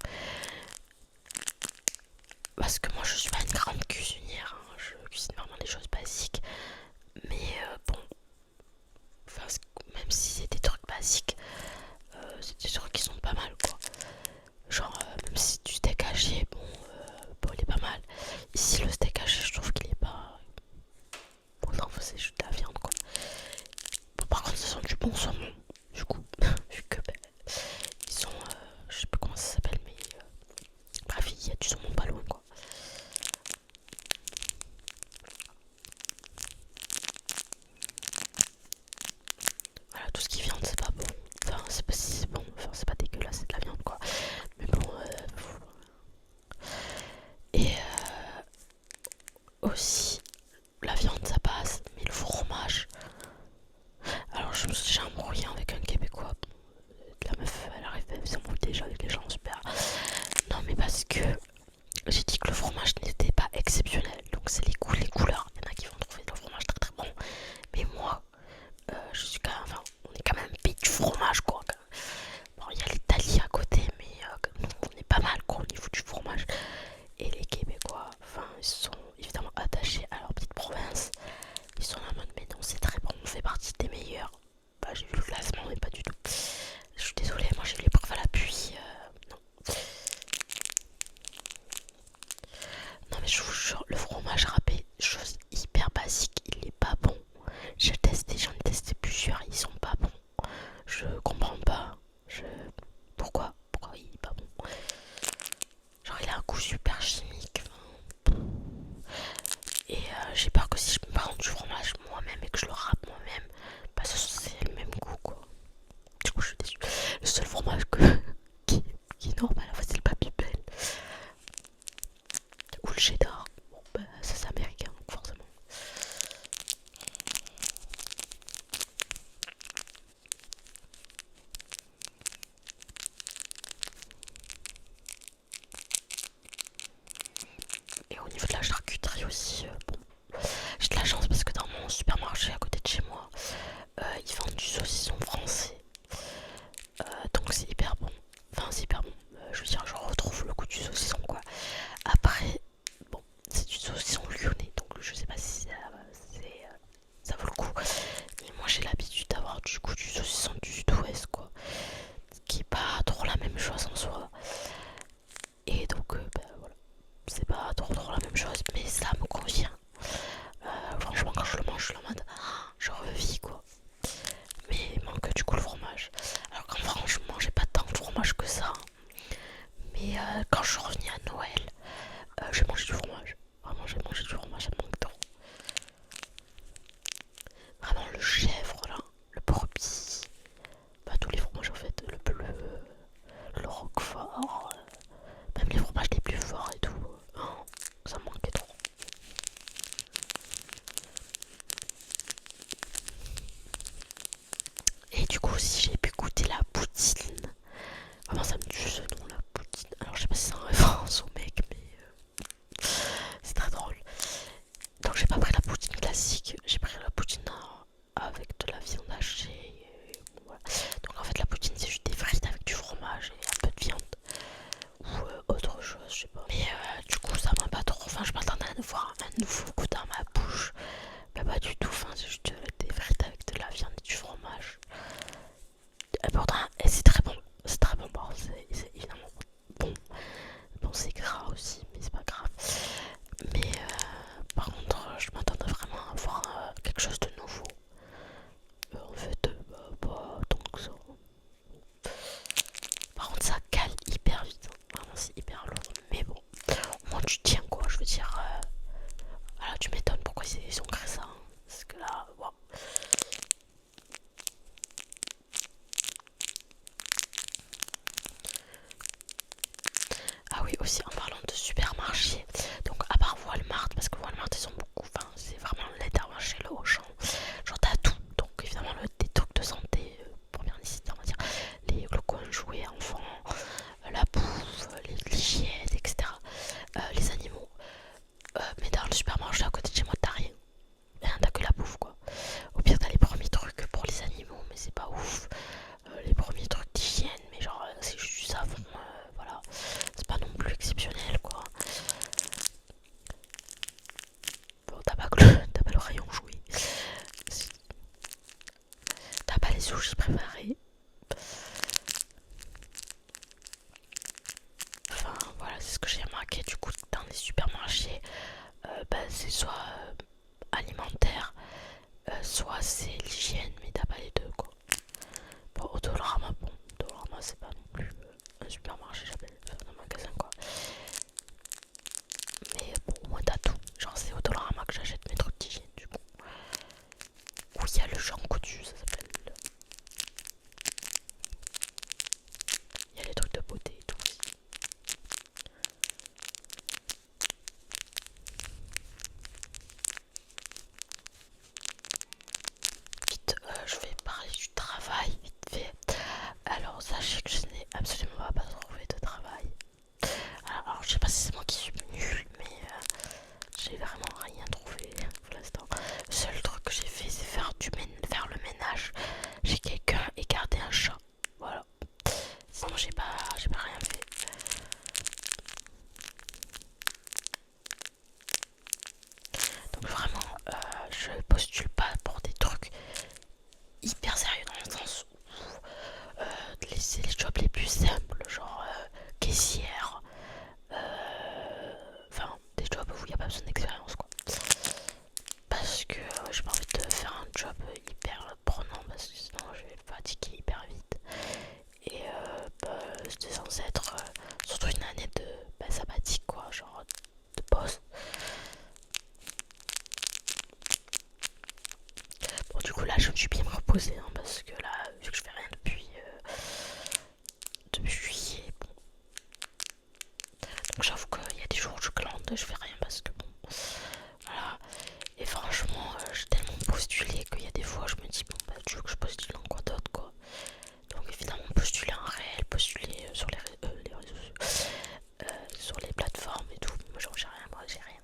Parce que moi, je suis pas une grande cuisinière. Hein. Je cuisine vraiment des choses basiques. Mais bon, enfin, même si c'est des trucs basiques, c'est des trucs qui sont pas mal quoi. Genre, même si du steak haché, bon, il est pas mal. Ici, le steak haché, je trouve qu'il est pas. Bon, non, c'est juste de la viande quoi. Bon, par contre, ça sent du bon saumon, du coup, vu que ils sont. Je sais plus comment ça s'appelle, mais. Bref, il y a du saumon pas loin quoi. Voilà, tout ce qui est viande, c'est pas bon. Enfin, c'est pas si c'est bon, enfin, c'est pas dégueulasse, c'est de la viande quoi. Mais bon, et aussi, la viande ça passe, mais le fromage. Alors, je me suis déjà embrouillée avec un Québécois. La meuf, elle arrive, elle s'embrouille déjà avec les gens, super. Non, mais parce que j'ai dit que le fromage n'était pas exceptionnel. Donc, c'est les goûts, les couleurs. Il y en a qui vont trouver le fromage très très bon. Mais moi, je suis quand même. Enfin, on est quand même un pays du fromage quoi. Bon, il y a l'Italie à côté, mais nous, on est pas mal quoi au niveau du fromage. Et les Québécois, enfin, ils sont évidemment attachés à leur petite province. Ils sont là en mode, mais non, c'est très bon, on fait partie des meilleurs. Bah, j'ai vu le classement, mais pas du tout. Je suis désolée, moi j'ai vu l'épreuve à l'appui. Non. Non, mais je vous jure, le fromage râpé, chose hyper basique, il est pas bon. J'ai testé, j'en ai testé plusieurs, ils sont pas bons. Je comprends pas. Pourquoi il est pas bon? Genre, il a un goût super chimique. Et j'ai peur que si je me prends du fromage moi-même et que je le râpe moi-même, bah ça c'est le même goût quoi. Du coup je suis déçue. Le seul fromage qui est normal, c'est le Babybel ou le cheddar. Bon bah ça c'est américain donc forcément. Et au niveau de la charcuterie aussi, bon, j'ai de la chance parce que dans mon supermarché à côté de chez moi, ils vendent du saucisson français. Donc c'est hyper bon. Enfin c'est hyper bon. Je veux dire, je retrouve le goût du saucisson quoi. Après, bon, c'est du saucisson lyonnais, donc je sais pas si ça vaut le coup. Mais moi j'ai l'habitude d'avoir du goût du saucisson du sud-ouest quoi. Qui est pas trop la même chose en soi. Et donc bah, voilà. C'est pas trop la même chose, mais ça me convient. Franchement quand je le mange, je suis en mode je revis quoi. Mais il manque du coup le fromage. Alors quand franchement j'ai pas tant de fromage que ça. Mais quand je suis revenue à Noël, j'ai mangé du fromage. Vraiment j'ai mangé du fromage, ça me manque trop. Vraiment le chèvre là, le brebis, bah tous les fromages en fait, le bleu, le roquefort, même les fromages les plus forts et tout. Oh, ça me manquait trop. Et du coup aussi j'ai pu goûter la poutine. Vraiment ça me tue ce nom la poutine. Alors je sais pas si c'est en référence oui, aussi en parlant de supermarché, donc à part Walmart, parce que Walmart ils ont beaucoup, enfin c'est vraiment l'intermarché, le Auchan, genre t'as tout, donc évidemment des trucs de santé, première nécessité on va dire, le coin jouets enfants, la bouffe, l'hygiène, etc. Les animaux, mais dans le supermarché à côté de chez moi t'as rien, t'as que la bouffe quoi. Au pire t'as les premiers trucs pour les animaux, mais c'est pas ouf. Les premiers trucs d'hygiène, mais genre c'est juste du savon, voilà, c'est pas non plus exceptionnel quoi. Bon, t'as pas le rayon jouet, t'as pas les sushis préparés. Enfin voilà, c'est ce que j'ai remarqué du coup dans les supermarchés. C'est soit alimentaire, soit c'est l'hygiène, mais t'as pas les deux quoi. Bon, Autorama, bon, Autorama c'est pas non plus un supermarché, j'appelle un magasin quoi. Mais bon, au moins t'as tout. Genre, c'est au Dollarama que j'achète mes trucs d'hygiène du coup. Où il y a le Jean Coutu, ça s'appelle. Il y a les trucs de beauté et tout aussi. Vite, je vais parler du travail, vite fait. Alors, sachez que je n'ai absolument pas trouvé de travail. Alors, je sais pas si c'est moi qui suis nulle, mais j'ai vraiment rien trouvé pour l'instant. Le seul truc que j'ai fait, c'est faire le ménage chez quelqu'un et garder un chat. Voilà. Sinon, j'ai pas rien fait. Donc vraiment, je postule pas pour des trucs hyper sérieux dans le sens où c'est les jobs les plus simples, genre caissière, enfin des jobs où il n'y a pas besoin d'expérience quoi. Parce que j'ai pas envie de faire un job hyper prenant parce que sinon je vais fatiguer hyper vite. Et c'était censé être surtout une année de sabbatique quoi, genre de pause. Bon du coup là je me suis bien reposée hein, parce que là vu que je fais rien depuis juillet, bon. Donc j'avoue qu'il y a des jours où je glande, je fais rien parce que bon voilà. Et franchement j'ai tellement postulé qu'il y a des fois je me dis bon bah tu veux que je postule en quoi d'autre quoi. Donc évidemment postuler en réel, postuler sur les réseaux sociaux, sur les plateformes et tout. Moi genre j'ai rien, j'ai rien.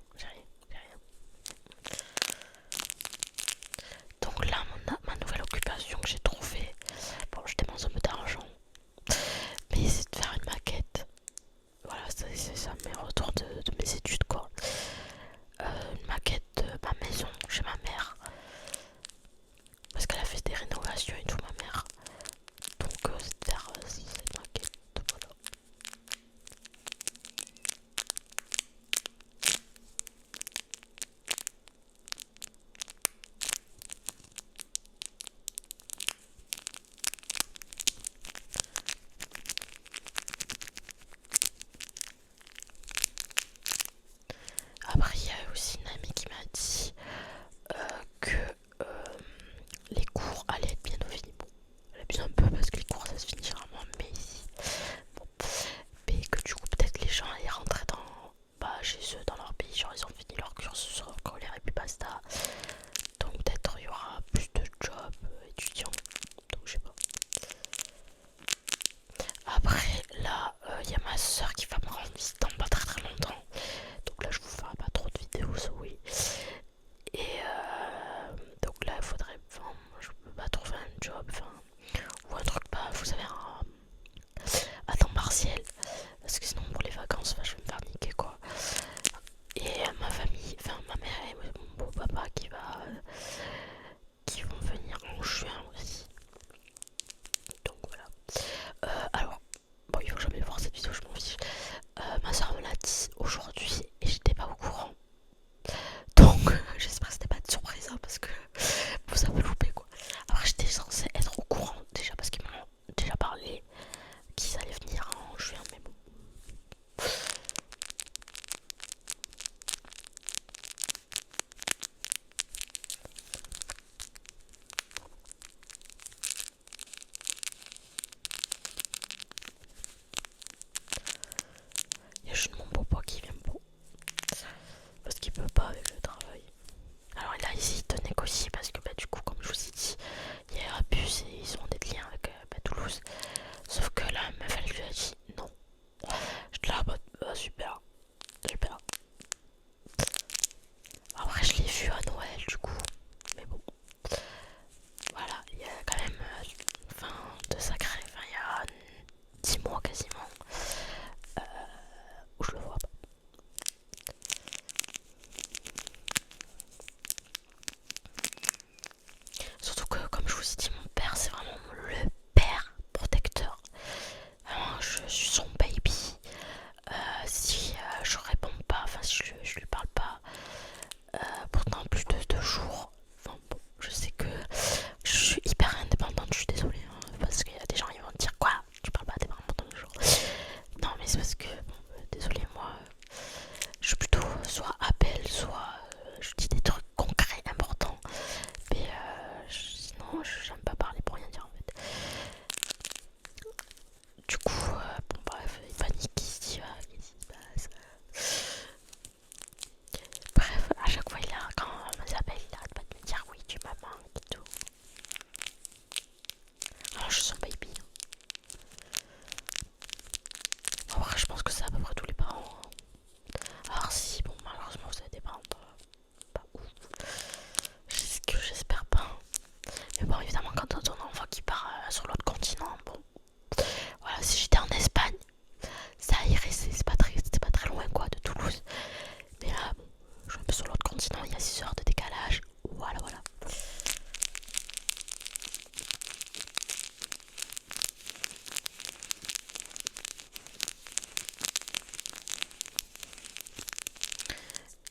Donc là ma nouvelle occupation que j'ai trouvée, bon je dépense un peu d'argent, mais c'est de faire une maquette. Voilà, c'est ça mes retours de mes études quoi. Une maquette de ma maison chez ma mère. Parce qu'elle a fait des rénovations et tout ma mère. Donc c'est de faire cette maquette. Voilà. Après il y a aussi une amie qui m'a dit que les cours allaient être bientôt finis. Bon, elle abuse un peu parce que les cours ça se finit généralement en mai ici. Bon, mais que du coup peut-être les gens allaient rentrer chez eux dans leur pays, genre ils ont fini leur cursus scolaire et puis basta. Donc peut-être il y aura plus de jobs étudiants. Donc je sais pas. Après là il y a ma soeur qui va me rendre visite dans pas très longtemps. Donc là je vous ferai pas trop de vidéos so oui. Et donc là il faudrait, enfin je peux pas trouver un job, enfin ou un truc pas, vous savez à temps partiel. Parce que sinon pour les vacances je vais me faire niquer quoi. Et ma famille, enfin ma mère et mon beau papa qui vont venir en juin aussi. Donc voilà. Alors bon il faut jamais voir cette vidéo, je m'en fiche. Ma soeur me l'a je suis son baby. Si je réponds pas, enfin si je lui parle pas pendant plus de 2 jours, enfin bon, je sais que je suis hyper indépendante, je suis désolée, hein, parce qu'il y a des gens qui vont me dire quoi, tu parles pas à tes parents pendant 2 jours. Non mais c'est parce que, bon, désolée, moi je suis plutôt soit appel, soit je dis des trucs concrets, importants, mais sinon j'aime pas parler pour rien dire en fait. Du coup, bon bref, il panique, il se dit qu'est-ce qui se passe. Bref, à chaque fois quand on m'appelle, il arrête pas de me dire oui tu me manques et tout. Alors je sens baby. En vrai je pense que c'est à peu près tous les parents, hein. Alors si, bon malheureusement vous avez des parents pas ouf. C'est ce que j'espère pas. Mais bon évidemment quand on a un enfant qui part sur l'autre continent, bon. Voilà, si j'étais en Espagne, ça irait, c'est pas très loin quoi de Toulouse. Mais là, bon, je suis un peu sur l'autre continent, il y a 6 heures de décalage. Voilà, voilà.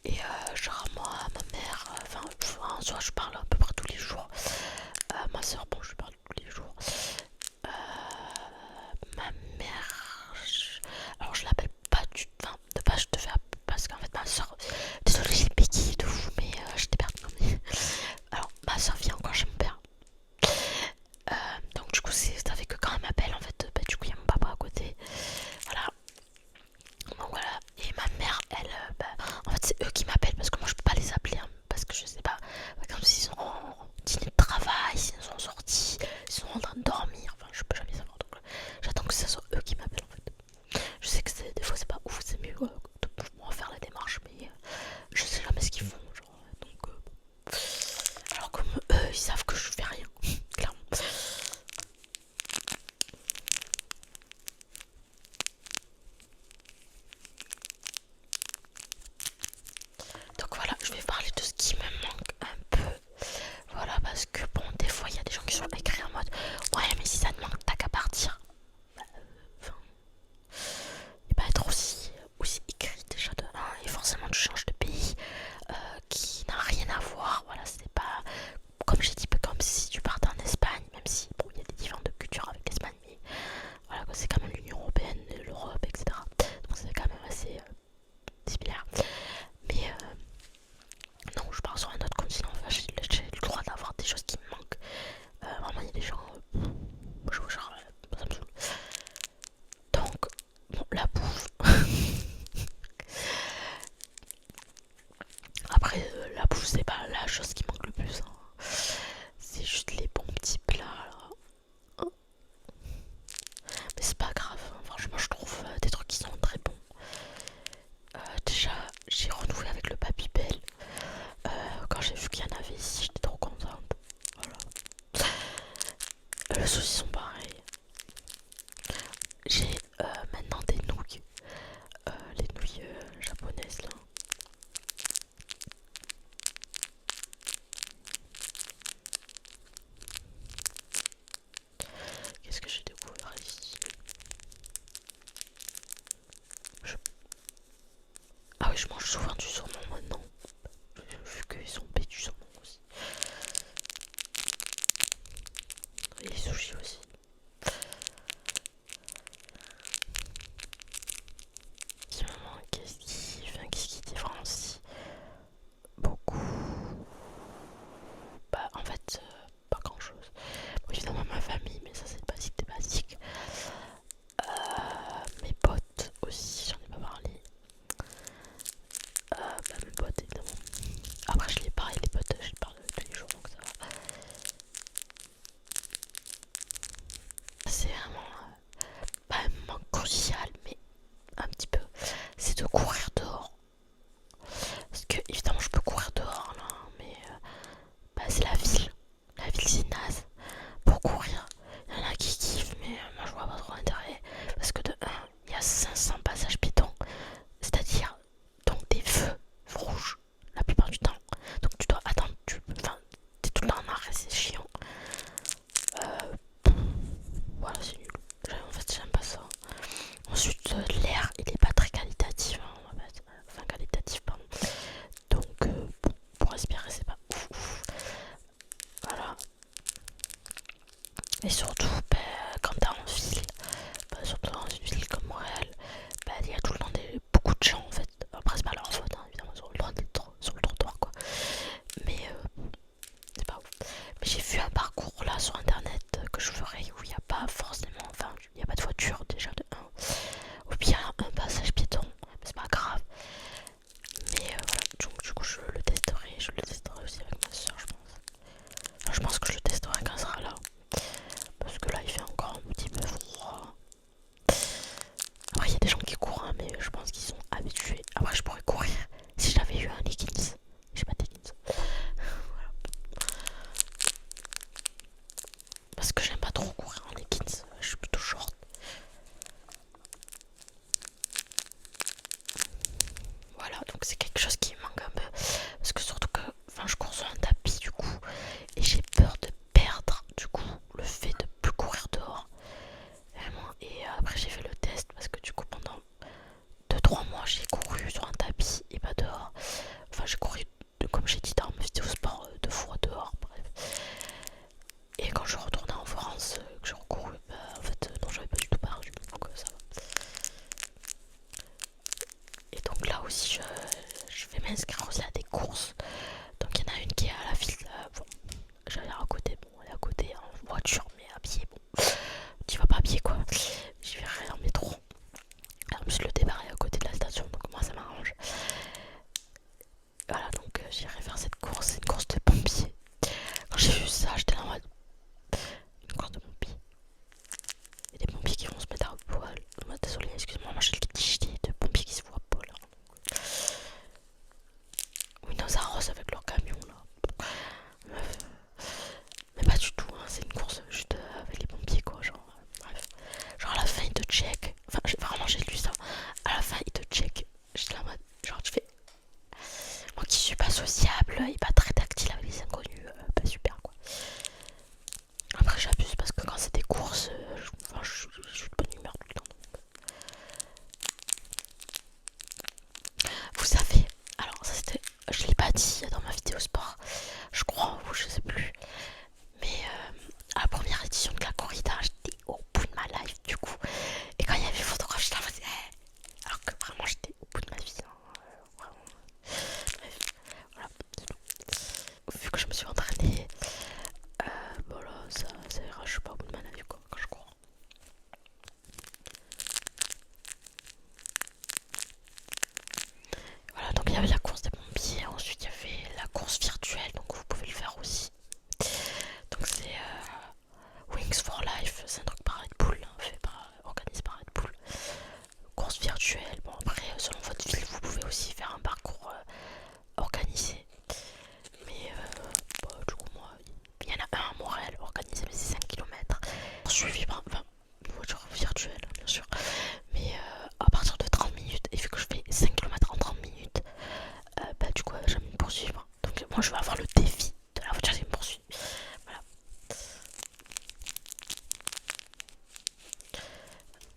Et genre moi, ma mère, enfin, soit je parle à peu près tous les jours. Ma soeur, bon, je parle tous les jours. Euh, Ma mère, alors je l'appelle pas du tout. Enfin, de base, je devais appeler parce qu'en fait, ma soeur, désolée, j'ai bégayé de vous, mais j'étais perdue. Non, mais... Alors, ma soeur vit encore chez mon père. Donc, du coup, ça fait que quand elle m'appelle, en fait, bah, du coup, il y a mon papa à côté. Voilà. Donc, voilà. Et ma mère, elle, bah, en fait, c'est eux qui m'appellent parce que moi, je peux pas les appeler. Hein, parce que je sais pas, par exemple, s'ils sont en dîner de travail, s'ils sont sortis, s'ils sont en train de dormir. Enfin, je peux jamais savoir. Donc, j'attends que ce soit eux qui m'appellent, en fait. Je sais que des fois, c'est pas ouf, c'est mieux de pouvoir faire la démarche, mais je sais jamais ce qu'ils font. Genre, donc, bon. Alors, comme eux, ils savent que je fais rien, clairement. Donc voilà, je vais parler de ce qui me manque un peu. Voilà, parce que bon, des fois, il y a des gens qui sont écrits en mode ouais, mais si ça te manque, t'as qu'à partir. Bah, enfin, et pas être aussi écrit déjà de 1, et forcément tu changes de pays qui n'a rien à voir. Voilà, c'est pas comme j'ai dit, comme si tu partais en Espagne, même si bon, il y a des différences de culture avec l'Espagne, mais voilà, c'est quand même l'Union Européenne, l'Europe, etc. Donc c'est quand même assez similaire. Mais non, je pars sur un autre continent, enfin, j'ai le droit d'avoir des choses qui me manquent. Vraiment, il y a des gens, genre, ça me saoule. Donc, bon, la bouffe. Après, la bouffe, c'est pas la chose qui manque le plus, hein. C'est juste les bons petits plats, là. Oh. Mais c'est pas grave, hein. Franchement, je trouve des trucs qui sont très bons. Déjà, j'ai renoué avec le Babybel. Quand j'ai vu qu'il y en avait ici, j'étais trop contente. Voilà. Le saucisson, pareil. J'ai maintenant des nouilles. Les nouilles japonaises, là. Qu'est-ce que j'ai découvert ici? Je- Ah oui, je mange souvent du saumon maintenant. Vu qu'ils sont payés du saumon aussi. Et les sushis aussi. Qu'est-ce qui différencie beaucoup? Bah, en fait, pas grand-chose. Bon, évidemment, ma famille, mais ça, c'est le basique des basiques. Mes potes aussi, j'en ai pas parlé. Bah, aussi je vais m'inscrire aussi à des courses. Donc il y en a une qui est à la ville. Bon, j'allais à côté, bon, elle est à côté en voiture, mais à pied, bon. Tu vas pas à pied quoi. J'y vais en métro. En plus le départ est à côté de la station, donc moi ça m'arrange. Voilà, donc j'irai faire cette course, c'est une course de pompiers. Quand j'ai vu ça, j'étais là en mode une course de pompiers. Il y a des pompiers qui vont se mettre à poil. Désolé, excuse-moi, moi j'ai le cliché de pompiers qui se voient pas là. Ou ils nous arrosent avec leur camion là. Meuf. Mais pas du tout, hein, c'est une course juste avec les pompiers quoi, genre. Bref. Genre à la fin ils te check. Enfin, vraiment j'ai lu ça. À la fin ils te check. J'étais là en mode, genre tu fais. Moi qui suis pas sociable et pas très tactile avec les inconnus, pas super quoi. Après j'abuse parce que quand c'est des courses, je suis de bonne humeur tout le temps. Vous savez, alors ça c'était, je l'ai pas dit dans ma vidéo sport, je crois, ou je sais plus, mais à la première édition de la corrida, j'étais au bout de ma life du coup. Et quand il y avait le photographe, j'étais en mode, alors que vraiment j'étais au bout de ma vie. Hein, vraiment. Bref, voilà, c'est tout. Vu que je me suis entraînée, voilà, ça ira, je suis pas au bout de ma life quoi, quand je cours. Voilà, donc il y avait la course des pompiers, ensuite il y avait la course virtuelle, donc vous pouvez le faire aussi. Donc c'est Wings for Life, c'est un truc par Red Bull, hein, organisé par Red Bull. Course virtuelle, bon après selon votre ville vous pouvez aussi faire un parcours organisé. Mais du coup moi, il y en a un à Montréal organisé mais c'est 5 km. Suivi par, enfin, une voiture virtuelle bien sûr. Mais à partir de 30 minutes, et vu que je fais 5 km en 30 minutes, bah du coup elle va jamais me poursuivre. Donc moi je vais avoir le défi de la voiture qui me poursuit. Voilà.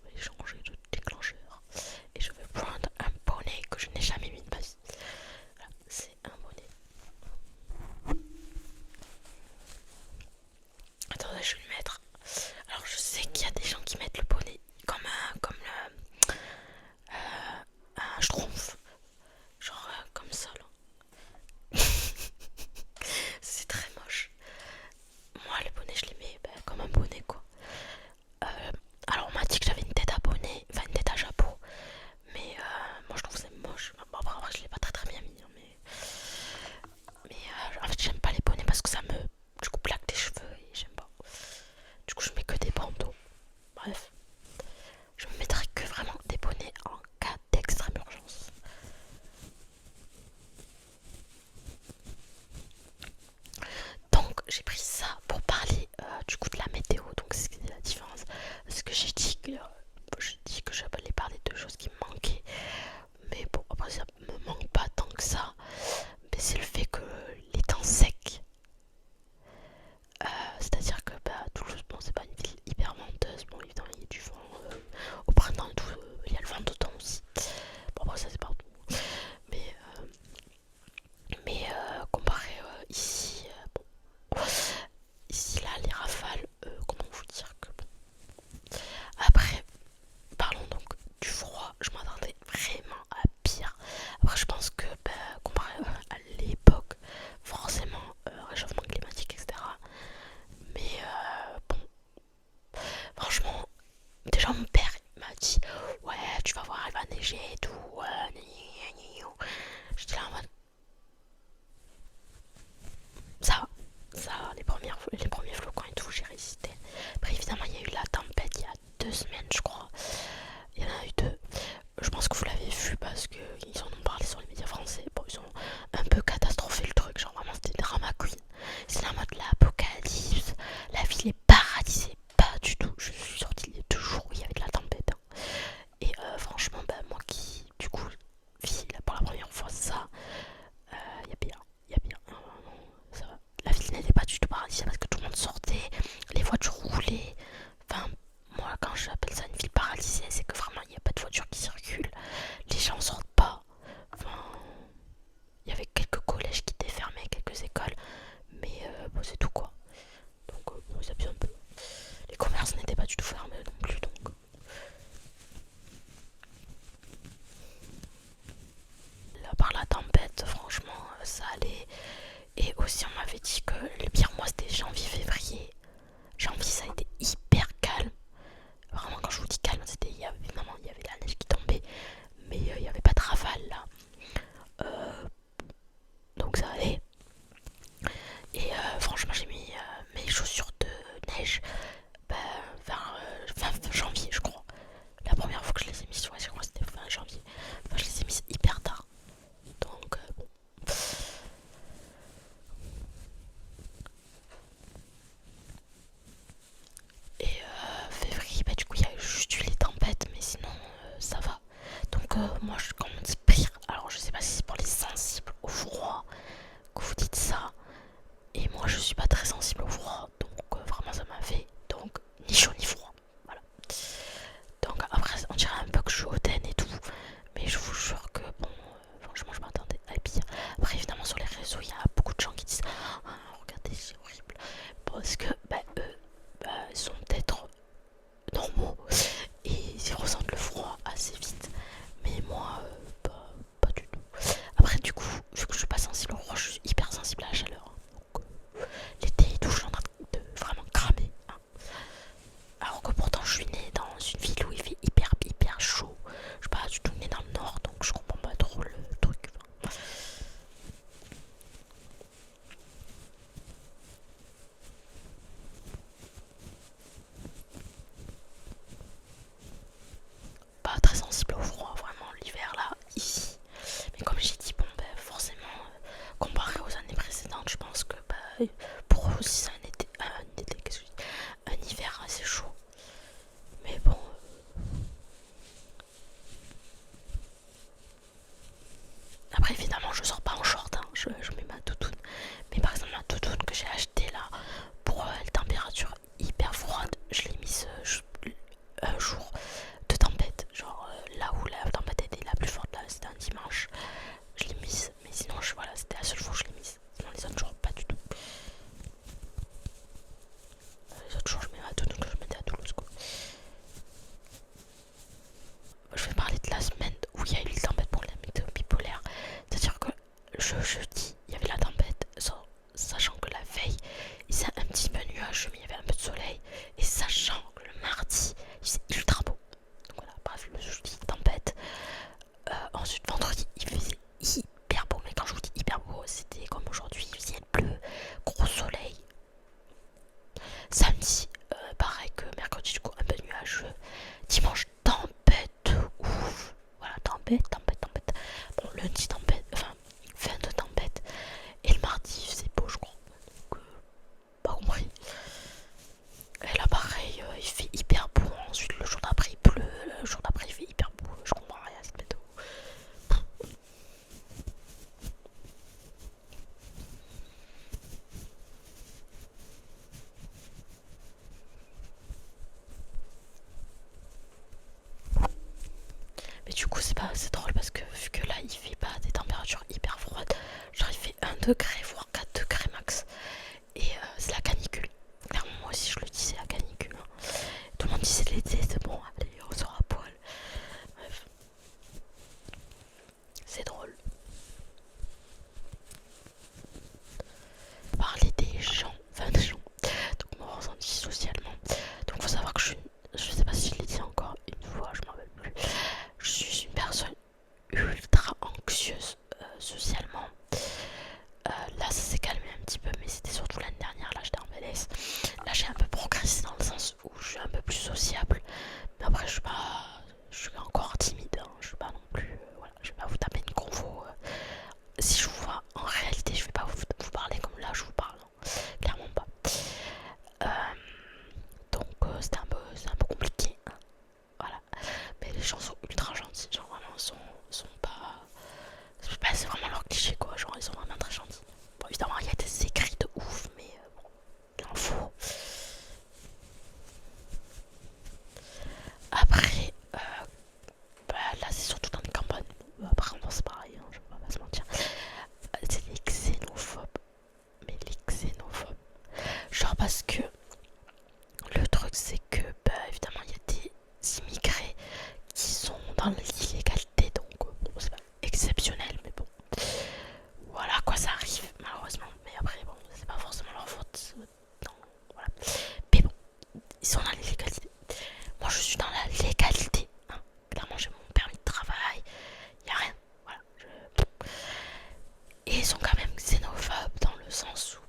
Je vais changer de déclencheur. Et je vais prendre un bonnet que je n'ai jamais mis de ma vie. Voilà, c'est un bonnet. Attendez, je vais le mettre. Alors je sais qu'il y a des gens qui mettent le bonnet comme un schtroumpf. Genre comme ça là. C'est très moche. Moi le bonnet je les mets comme un bonnet quoi. Alors on m'a dit que j'avais une tête à bonnet, enfin une tête à chapeau. Mais moi je trouve que c'est moche. Bon, après je l'ai pas très bien mis. Hein, mais en fait j'aime pas les bonnets parce que ça me du coup plaque les cheveux et j'aime pas. Du coup je mets que des bandeaux. Bref. Je me mettrai que vraiment des bonnets en cas d'extrême urgence. Donc j'ai pris ça pour parler du coup de la météo. Donc c'est la différence. Parce que j'ai dit que j'allais parler de choses qui me manquaient. Mais bon après ça me manque pas tant que ça. Mais c'est le fait que les temps secs. C'est-à-dire que Toulouse, bon c'est pas une ville hyper venteuse. Bon évidemment il y a du vent au printemps et tout. Il y a le vent d'automne aussi. Bon après ça c'est partout. Mais comparé ici, bon, ici là les rafales, comment vous dire que bon. Après, parlons donc du froid, je m'attendais vraiment à pire. Après je pense que comparé à l'époque, forcément réchauffement climatique etc. Mais bon, franchement, déjà mon père m'a dit ouais tu vas voir il va neiger et tout. J'étais là en mode ça, les premiers flocons et tout, j'ai résisté. Après, évidemment, il y a eu la tempête il y a 2 semaines, je crois. Il y en a eu 2. Je pense que vous l'avez vu parce qu'ils en ont parlé sur les médias français. Bon, ils ont un peu catastrophé le truc. Genre, vraiment, c'était drama queen. C'est la mode l'apocalypse. La ville est paradisée. Pas du tout. Je suis sortie les 2 jours où il y avait de la tempête. Hein. Et franchement, moi qui, du coup, vis pour la première fois ça, il y a bien. Ça va. La ville n'était pas du tout paradisiaque parce que tout le monde sortait, les voitures roulaient. Enfin, moi, quand j'appelle ça une ville paralysée, c'est que vraiment il n'y a pas de voitures qui circulent, les gens sortent pas. moi je commence pire. Alors je sais pas si c'est pour les sensibles au froid que vous dites ça. Et moi je suis pas très sensible au froid. Donc vraiment ça m'a fait donc ni chaud ni froid. Voilà. Donc après on dirait un peu que je suis hautaine et tout. Mais je vous jure que bon, franchement je m'attendais à pire. Après évidemment sur les réseaux il y a beaucoup de gens qui disent ah, regardez c'est horrible. Parce que eux ils sont peut-être normaux et ils ressentent le froid assez vite. Mais moi pas du tout. Après du coup vu que je suis pas sensible au froid je suis hyper sensible à la chaleur. Donc l'été et tout je suis en train de vraiment cramer. Hein. Alors que pourtant je suis née dans une ville où il fait hyper chaud. Je suis pas du tout née dans le nord donc je comprends pas trop le truc. Enfin, pas très sensible au froid vraiment l'hiver là ici. Mais comme j'ai dit bon forcément comparé aux années précédentes je pense que pour eux aussi c'est un été qu'est-ce que je dis, un hiver assez chaud. Mais bon après évidemment je sors pas en short hein, je mets ma doudoune. Mais par exemple la doudoune que j'ai achetée là pour la température hyper froide, je l'ai mise un jour de tempête. Genre là où la tempête était la plus forte là c'était un dimanche. Je l'ai mise mais sinon voilà c'était la seule fois où je l'ai mise. Sinon les autres jours pas du tout. Les autres jours je mets ma doudoune que je mettais à Toulouse quoi. Je vais parler de la semaine où il y a eu les tempêtes pour la météo bipolaire. C'est-à-dire que jeudi, il y avait la tempête, sachant que la veille, il faisait un petit peu nuageux, mais il y avait un peu de soleil. Et sachant que le mardi, il faisait ultra beau. Donc voilà, bref, le jeudi, tempête. Ensuite, vendredi, il faisait hyper beau. Mais quand je vous dis hyper beau, c'était comme aujourd'hui, il faisait bleu, gros soleil. Samedi, pareil que mercredi, du coup, un peu nuageux. Dimanche, tempête de ouf. Voilà, tempête. Bon, lundi, tempête, enfin, fin de tempête. Et le mardi, il faisait beau, je crois. Donc, pas compris. Et là, pareil, il fait hyper beau. Ensuite, le jour d'après, il pleut. Le jour d'après, il fait hyper beau. Je comprends rien à cette météo. Mais du coup c'est drôle parce que vu que là il fait pas des températures hyper froides, genre il fait 1 degré voire 4 degrés max. Et c'est la canicule. Clairement moi aussi je le dis c'est la canicule. Hein. Tout le monde dit c'est l'été, c'est bon, allez on sort à poil. Bref. C'est drôle. Parler des gens, enfin des gens. Donc mon ressenti socialement. Donc faut savoir que je sais pas si je l'ai dit encore une fois, je m'en rappelle plus. Je suis une personne ultra anxieuse socialement. Là ça s'est calmé un petit peu mais c'était surtout l'année dernière, là j'étais en PLS. Là j'ai un peu progressé dans le sens où je suis un peu plus sociable. Mais après je suis encore timide, hein. Je suis pas non plus, voilà, je vais pas vous taper une convo. Si je vous vois en réalité je vais pas vous parler comme là je vous parle, hein. Clairement pas. Donc c'est un peu compliqué, hein. Voilà. Mais les gens sont ultra gentils, genre vraiment sont pas... c'est vraiment leur cliché quoi, genre ils sont vraiment très gentils. Bon évidemment il y a des écrits de ouf mais bon, l'info. Après là c'est surtout dans les campagnes. Après on c'est pareil, hein, je vais pas se mentir. C'est les xénophobes. Mais les xénophobes. Genre parce que le truc c'est que évidemment il y a des immigrés qui sont dans l'illégalité donc bon, c'est pas exceptionnel mais bon voilà quoi ça arrive malheureusement mais après bon c'est pas forcément leur faute non, voilà. Mais bon ils sont dans l'illégalité, moi je suis dans la légalité, hein. Clairement j'ai mon permis de travail, y a rien, voilà et ils sont quand même xénophobes dans le sens où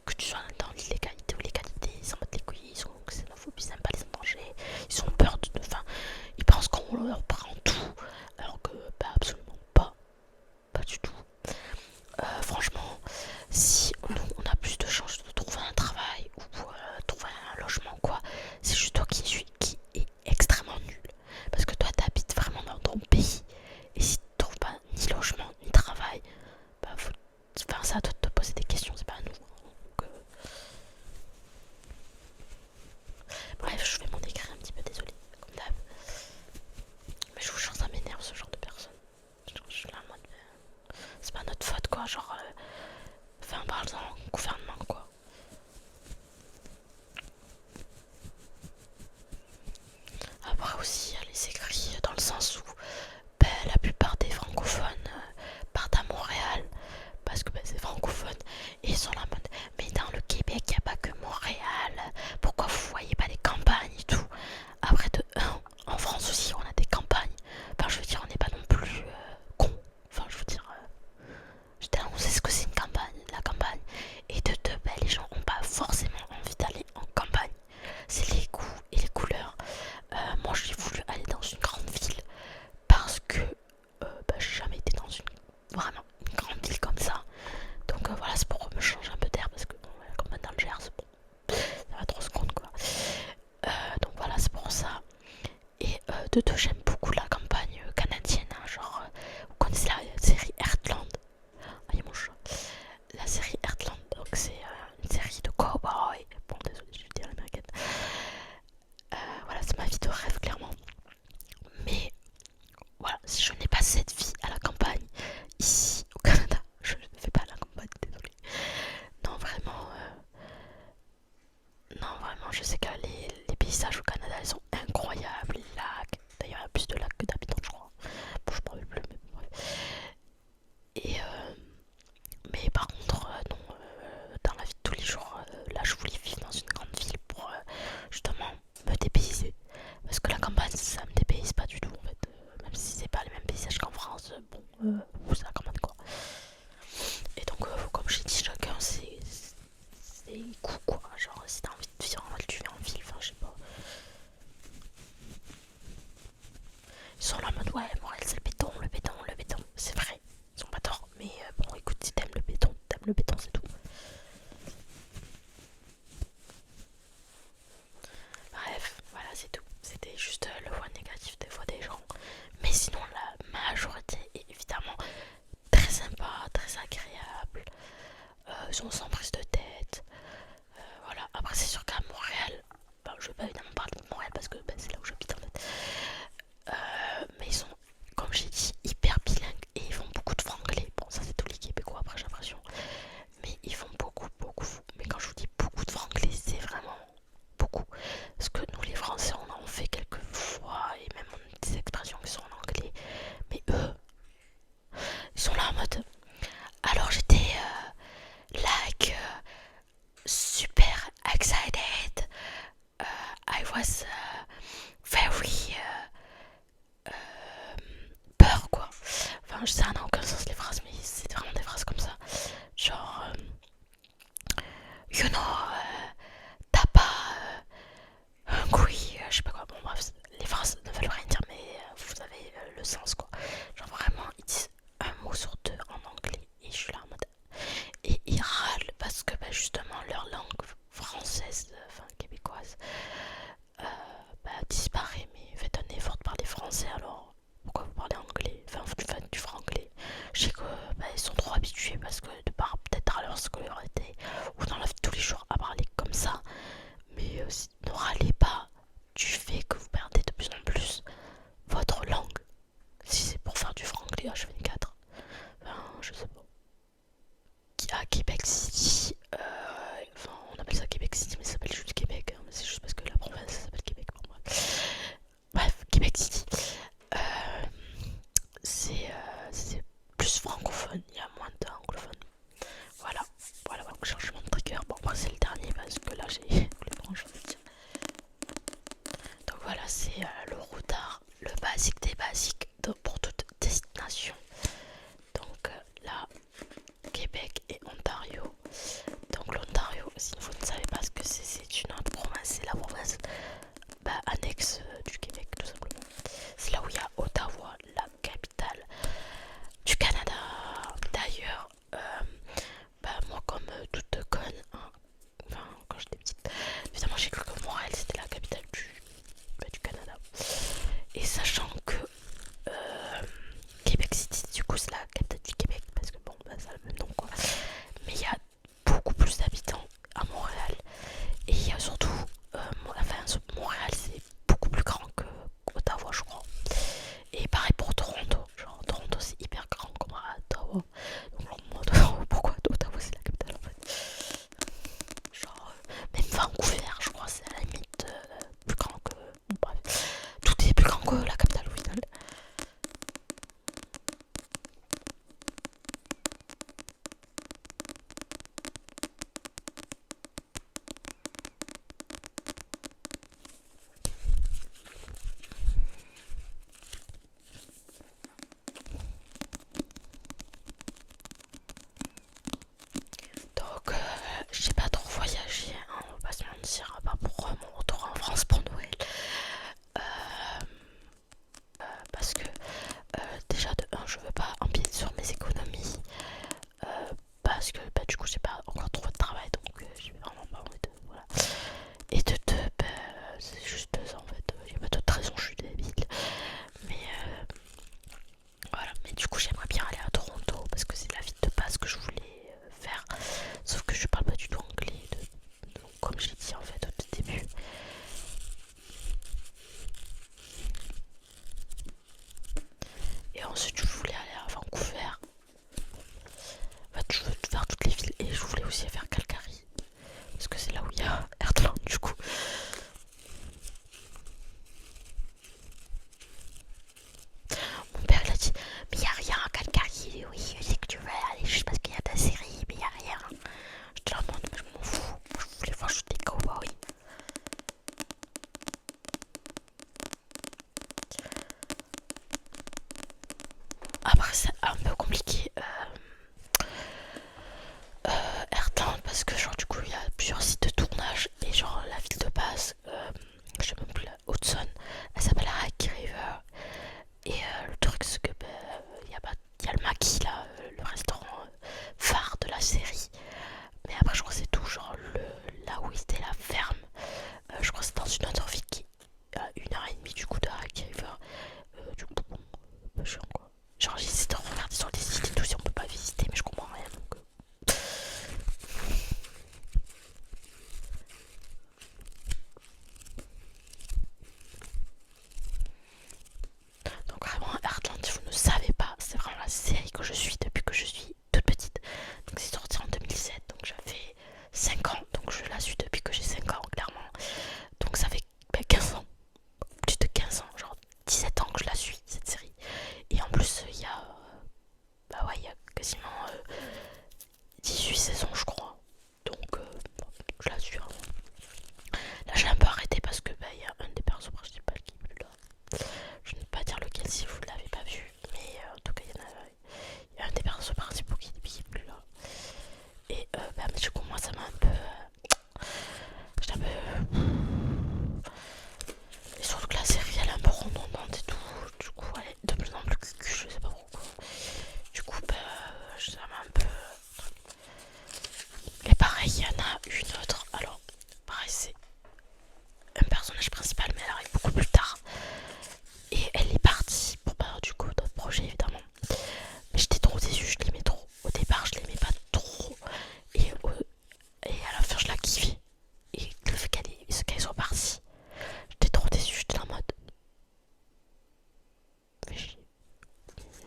que tu sois dans l'illégalité ou l'égalité, ils s'en battent les couilles, ils sont xénophobes, ils aiment pas les étrangers, ils ont peur de... Enfin, ils pensent qu'on leur prend tout, alors que absolument pas, pas du tout. Franchement, si nous on a plus de chances de trouver un travail ou trouver un logement quoi, c'est juste toi qui est extrêmement nul. Parce que toi t'habites vraiment dans ton pays gouvernement quoi. Après aussi, il y a les écrits dans le sens où la plupart des francophones partent à Montréal parce que c'est francophone et ils sont là en mode mais dans le Québec il n'y a pas que Montréal, pourquoi vous voyez pas les campagnes et tout. Après de 1, en France aussi on a des campagnes, enfin je veux dire on n'est pas non plus con, enfin je veux dire on sait ce que c'est une campagne, la campagne, et de 2 les gens ont pas forcément envie d'aller en campagne, c'est les goûts et les couleurs. Moi j'ai voulu aller dans une grande ville parce que j'ai jamais été dans vraiment une grande ville comme ça. Donc voilà, c'est pour me changer un peu d'air parce que bon, comme dans le Gers, bon, ça va trop se compte quoi. Donc voilà, c'est pour ça. Et de 2, j'aime beaucoup la campagne canadienne, hein, genre, vous connaissez la série Heartland. Ah, il y a mon chat. La série Heartland, donc c'est une série de cowboys. Bon, désolé, je vais dire l'américaine. Voilà, c'est ma vie de rêve, clairement. Mais voilà, si je n'ai pas cette vie à la campagne, ici au Canada, je ne fais pas la campagne, désolé. Non, vraiment, je sais que les paysages au Canada, ils sont incroyables, les lacs. D'ailleurs, il y a plus de lacs que d'habitants, je crois. Bon, je ne parle plus, mais bon, bref. Et mais par contre, non, dans la vie de tous les jours, là, je voulais vivre dans une grande ville pour justement me dépayser. Parce que la campagne, ça me dépayse pas du tout, en fait. Même si c'est pas les mêmes paysages qu'en France, bon, c'est la campagne, quoi. Et donc, comme j'ai dit, chacun ses goûts, quoi. Genre, si t'as envie de vivre en ville, tu vis en ville, enfin, je sais pas. Ils sont là en mode, ouais, Montréal, c'est le béton, le béton, le béton. C'est vrai, ils ont pas tort. Mais bon, écoute, si t'aimes le béton, c'est tout. Bref, voilà, c'est tout. C'était juste le point négatif des fois des gens. Mais sinon, la majorité est évidemment très sympa, très agréable. Ils sont sans prise de tête. Voilà, après, c'est sûr qu'à Montréal, je vais pas évidemment parler de Montréal parce que c'est là où j'habite en fait. Mais ils sont, comme j'ai dit, hyper bilingues et ils font beaucoup de franglais. Bon, ça, c'est tous les Québécois après, j'ai l'impression. Mais ils font beaucoup. Mais quand je vous dis beaucoup de franglais, c'est vraiment beaucoup. Parce que nous, les Français, on en fait quelques fois et même on a des expressions qui sont en anglais. Mais eux, ils sont là en mode. Alors j'étais like super excited. I was very peur quoi. Enfin, je sais, ça n'a aucun sens les phrases, mais c'est vraiment des phrases comme ça. Genre, you know, t'as pas hungry, je sais pas quoi. Bon, bref, les phrases ne veulent rien dire, mais vous avez le sens quoi. Genre, vraiment, ils disent un mot sur 2 en anglais et je suis là en mode. Et ils râlent parce que justement leur langue française, enfin québécoise, disparaît. Mais faites un effort de parler français alors. Pourquoi vous parlez anglais? Enfin, vous faites du franglais. Je sais que ils sont trop habitués parce que de par peut-être à leur scolarité ou dans la vie de tous les jours à parler comme ça. Mais ne râlez pas du fait que vous perdez de plus en plus votre langue. Si c'est pour faire du franglais H24, je sais pas. À Québec City, enfin on appelle ça Québec City mais ça s'appelle juste Québec, hein, c'est juste parce que la province ça s'appelle Québec pour moi. Bref, Québec City, c'est plus francophone, il y a moins d'anglophones. Voilà, donc changement de trigger. Bon après c'est le dernier parce que là j'ai les branches. Donc voilà, c'est le routard, le basique des basiques pour toute destination. Donc là, Québec et Ontario. Donc l'Ontario, si vous ne savez pas ce que c'est une autre province, c'est la province annexe du Québec tout simplement. C'est là où il y a Ottawa, la capitale du Canada. D'ailleurs, moi comme toute conne, hein, enfin quand j'étais petite, évidemment j'ai cru que Montréal c'était la capitale du Canada. Et sachant que Québec City du coup c'est la capitale du Québec parce que bon ça a le même nom quoi. Mais il y a beaucoup plus d'habitants à Montréal et il y a surtout Montréal c'est beaucoup plus grand que Ottawa je crois. Et pareil pour Toronto, genre Toronto c'est hyper grand comme à Ottawa. Donc pourquoi Ottawa c'est la capitale en fait. que la capitale au final. Donc, j'ai pas trop voyagé, hein, on va pas se mentir, à part pour mon retour en France pour Noël. Euh, Parce que déjà de 1, je veux pas empiéter sur mes économies. Parce que du coup, j'ai pas encore trop de travail, donc j'ai vraiment pas envie de. Voilà. Et de 2, c'est juste ça en fait. Il y a pas d'autre raison, je suis débile. Mais voilà. Mais du coup, j'aimerais bien aller à Toronto parce que c'est la ville de base que je voulais faire. Sauf que je parle pas du tout anglais. Donc, comme j'ai dit en fait au tout début. Et ensuite, je voulais aller à Vancouver. En fait, je veux faire toutes les villes et je voulais aussi faire Calgary. Parce que c'est là où il y a Heartland du coup. Mon père il a dit mais il y a rien à Calgary. Oui, je sais que tu veux aller juste parce qu'il y a ta série, mais il y a rien. Je te la demande, mais je m'en fous. Moi, je voulais voir juste des cowboys. Après c'est un peu compliqué Heartland parce que genre du coup il y a plusieurs sites de tournage et genre la ville de base, je sais même plus, la Hudson, elle s'appelle Hack River. Et le truc c'est que y a le maquis là, le restaurant phare de la série. Mais après je crois que c'est tout, genre là où était la ferme. Je crois que c'est dans une autre ville qui est à 1h30 du coup de Hack River. Du coup bon, pas chiant quoi. Genre j'essaie de regarder sur des sites et tout si on peut pas visiter mais je comprends rien donc. Donc vraiment Heartland, si vous ne savez pas, c'est vraiment la série que je suis depuis que je suis toute petite. Donc c'est sorti en 2007, donc j'avais 5 ans, donc je la suis depuis que j'ai 5 ans clairement. Donc ça fait 15 ans, plus de 15 ans, genre 17 ans que je la suis cette série. Et en plus il y a bah ouais il y a quasiment 18 saisons je crois. Donc bon, je la suis vraiment. Là j'ai un peu arrêté parce que il y a un des persos principaux qui est plus là. Je ne vais pas dire lequel si vous ne l'avez pas vu, mais en tout cas il y a un des persos principaux qui est plus là. Et mais du coup moi ça m'a un peu. J'étais un peu. Et surtout que la série elle est un peu redondante et tout. Du coup elle est de plus en plus cucu, je sais pas pourquoi. Du coup ça m'a un peu. Et pareil, il y en a une autre. Alors, pareil, c'est un personnage principal, mais elle arrive beaucoup plus tard. Et elle est partie pour pas du coup d'autres projets évidemment. Mais j'étais trop déçue, je l'aimais trop. Au départ, je l'aimais pas trop. Et, et à la fin, je la kiffais. Et le fait qu'elle soit partie, j'étais trop déçue, j'étais en mode. Mais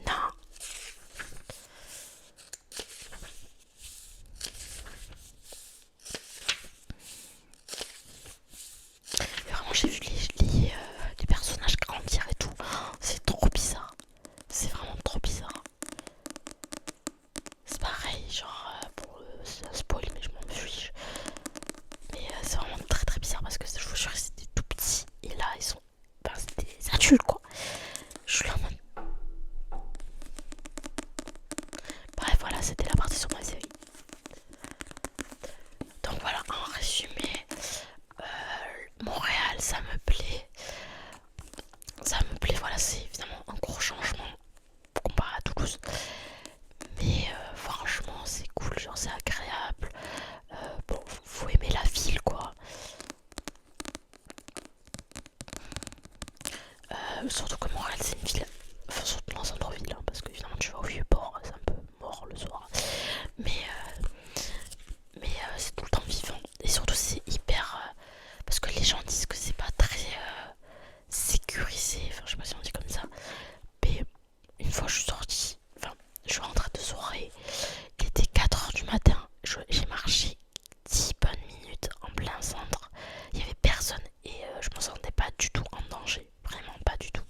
non. Et vraiment, j'ai vu les personnages grandir et tout. C'est trop bizarre. C'est vraiment trop bizarre. C'est pareil, genre pour spoil, mais je m'en fiche. Mais c'est vraiment très très bizarre parce que je vous jure, c'était tout petit. Et là, ils sont. Ben, c'est des adultes quoi. Je suis là en mode. Bref, voilà, c'était la partie sur ma série. Donc voilà, en résumé, Montréal, ça me plaît. Ça me plaît, voilà, c'est évidemment un gros changement comparé à Toulouse. Mais franchement, c'est cool, genre c'est agréable. Bon, faut aimer la ville quoi. Surtout que Montréal, c'est une ville. Enfin, surtout dans centre-ville, hein, parce que évidemment, tu vas au vieux-port, c'est un peu mort le soir. Mais c'est tout le temps vivant. Et surtout, c'est hyper. Parce que les gens disent que c'est pas très sécurisé. Enfin, je sais pas si on dit comme ça. Mais une fois, je suis sortie. Enfin, je suis rentrée de soirée. Il était 4 heures du matin. J'ai marché 10 bonnes minutes en plein centre. Il y avait personne et je me sentais pas du tout en danger. Vraiment pas du tout.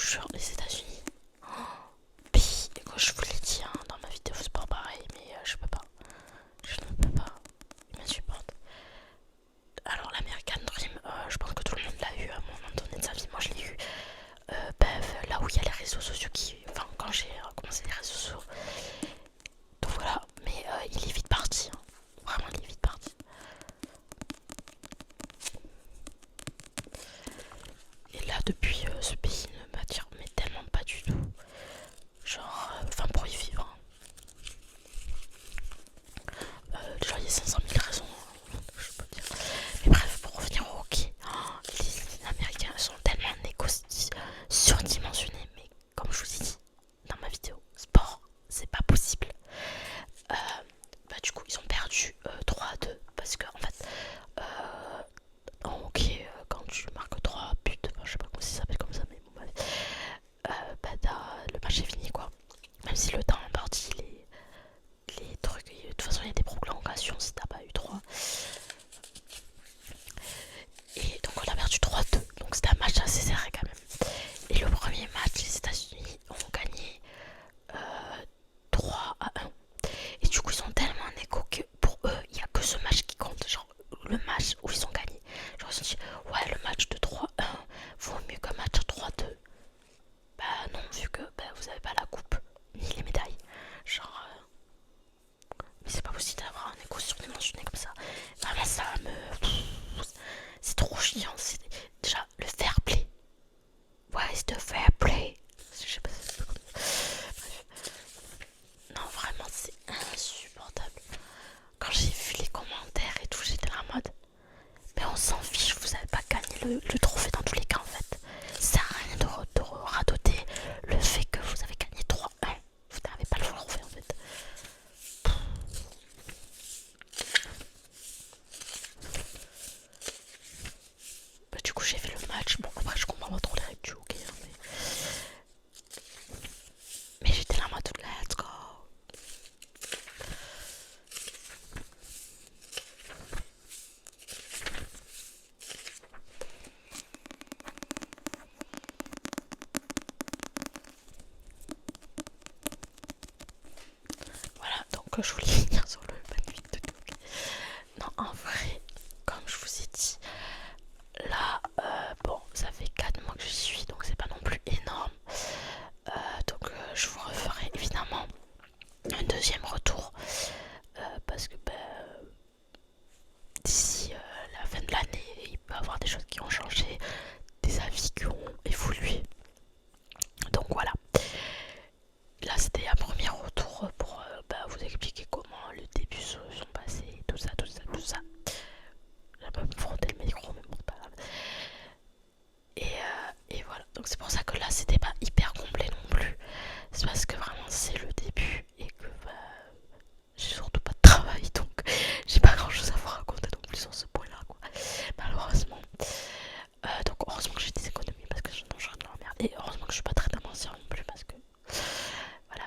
jure, les États-Unis, pays, et je vous l'ai dit dans ma vidéo sport pareil, mais je peux pas. Je ne peux pas. Ils m'insupportent. Alors, l'American Dream, je pense que tout le monde l'a eu à un moment donné de sa vie. Moi, je l'ai eu là où il y a les réseaux sociaux enfin, quand j'ai commencé les réseaux sociaux. Donc voilà, mais il est vite parti. Hein. Vraiment, il est vite parti. Et là, depuis, ce pays ne m'attire mais tellement pas du tout. Genre, enfin, pour y vivre. Hein. Genre, il y a 500 000 raisons, hein, je peux dire. Mais bref, pour revenir au hockey, les Américains sont tellement surdimensionnés. Mais comme je vous ai dit dans ma vidéo, sport, c'est pas possible. Du coup, ils ont perdu 3-2 parce que, en fait, en hockey, quand tu marques 3 buts, enfin, je sais pas comment ça s'appelle comme ça, mais bon, bref, le match est fini quoi. Même si le temps imparti, les trucs, de toute façon, il y a des prolongations si t'as pas eu 3. Et donc, on a perdu 3-2. Donc, c'était un match assez serré quand même. Et le premier match, les États-Unis ont gagné 3-1. Et du coup, ils sont tellement en écho que pour eux, il n'y a que ce match qui compte. Genre, le match où ils ont gagné. Genre, ils se sont dit, ouais, le match de 3-1 vaut mieux qu'un match de 3-2. Bah non, vu que vous avez pas la coupe, ni les médailles. Genre, mais c'est pas possible d'avoir un écho surdimensionné comme ça. Vraiment, ça me... C'est trop chiant. C'est déjà le fair play. Ouais, c'est le fair play. Je sais pas si c'est comme ça. Bref. Non, vraiment, c'est insupportable. Quand j'ai vu les commentaires et tout, j'étais là en mode, mais on s'en fiche, vous avez pas gagné le trophée dans tous les cas en fait. Ça sert à rien de radoter le fait que vous avez gagné 3-1. Vous n'avez pas le trophée en fait. Du coup, j'ai fait le match. Bon, après, je comprends pas trop les règles du hockey, hein, mais j'étais là en mode, let's go. Voilà, donc je voulais finir sur le 28 de hockey. Non, en vrai, comme je vous ai dit, là, bon, ça fait 4 mois que je suis, donc c'est pas non plus énorme. Donc je vous referai évidemment un deuxième retour parce que d'ici la fin de l'année, il peut y avoir des choses qui ont changé, des avis qui ont évolué. Donc voilà. Là, c'était un premier retour pour vous expliquer comment le début se sont passés, tout ça, tout ça, tout ça. J'ai pas me fronter le micro, mais bon, c'est pas grave. Et voilà, donc c'est pour ça que là c'était pas hyper complet non plus. C'est parce que vraiment c'est le début et que j'ai surtout pas de travail, donc j'ai pas grand chose à vous raconter non plus sur ce point là quoi. Malheureusement. Donc heureusement que j'ai des économies parce que sinon j'aurais de l'emmerde. Et heureusement que je suis pas très démentière non plus parce que voilà.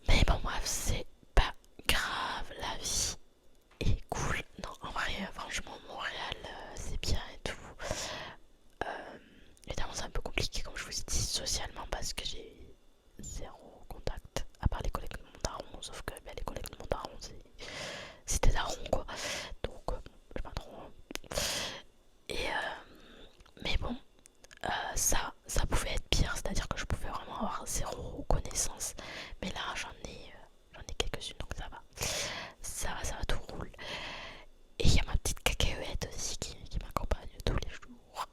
Mais bon bref, c'est pas grave, la vie est cool. Non en vrai franchement Montréal c'est bien et tout. Évidemment c'est un peu compliqué comme je vous ai dit socialement parce que j'ai zéro contact à part les collègues de mon daron, sauf que les collègues de mon daron c'est des darons quoi, donc je sais pas trop. Mais bon, ça pouvait être pire, c'est-à-dire que je pouvais vraiment avoir zéro connaissance, mais là j'en ai quelques-unes donc ça va, tout roule. Et il y a ma petite cacahuète aussi qui m'accompagne tous les jours.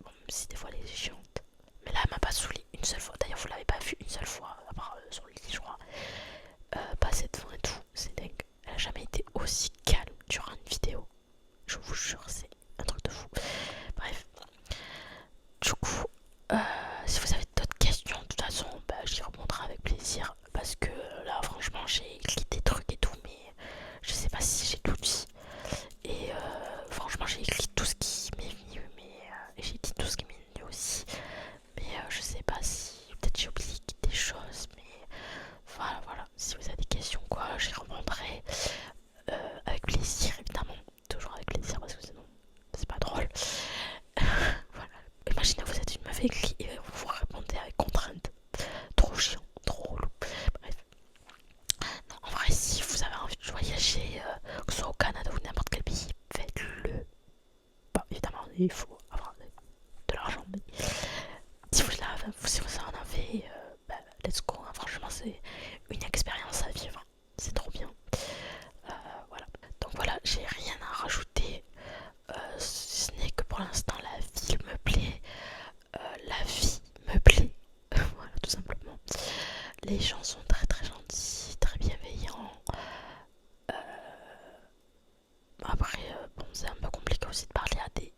Bon, même si des fois elle est chiante. Mais là elle m'a pas saoulé une seule fois. D'ailleurs vous l'avez pas vue une seule fois, à part sur le lit je crois. Passer devant et tout, c'est dingue. Elle a jamais été aussi calme durant une vidéo. Je vous jure, c'est un truc de fou. Bref. Du coup, si vous avez d'autres questions, de toute façon, j'y répondrai avec plaisir. Parce que là franchement j'ai écrit des trucs et tout, mais je sais pas si j'ai tout dit. Et franchement j'ai écrit tout ce qui m'est venu, et j'ai dit tout ce qui m'est venu aussi. Mais je sais pas si peut-être j'ai oublié des choses, mais voilà. Si vous avez des questions quoi, j'y répondrai avec plaisir évidemment. Toujours avec plaisir parce que sinon c'est pas drôle. Voilà. Imaginez vous êtes avec vous répondez avec contrainte. Trop chiant, trop relou. Bref. Non, en vrai, si vous avez envie de voyager, que ce soit au Canada ou n'importe quel pays, faites-le. Bon, évidemment, il faut avoir de l'argent, mais si vous en avez, bah, let's go. Hein. Franchement, c'est une expérience à vivre. C'est trop bien. Voilà. Donc voilà, j'ai rien à rajouter. Si ce n'est que pour l'instant, la ville me plaît. La vie me plaît. Voilà, tout simplement. Les gens sont très très gentils, très bienveillants. Après, bon, c'est un peu compliqué aussi de parler à des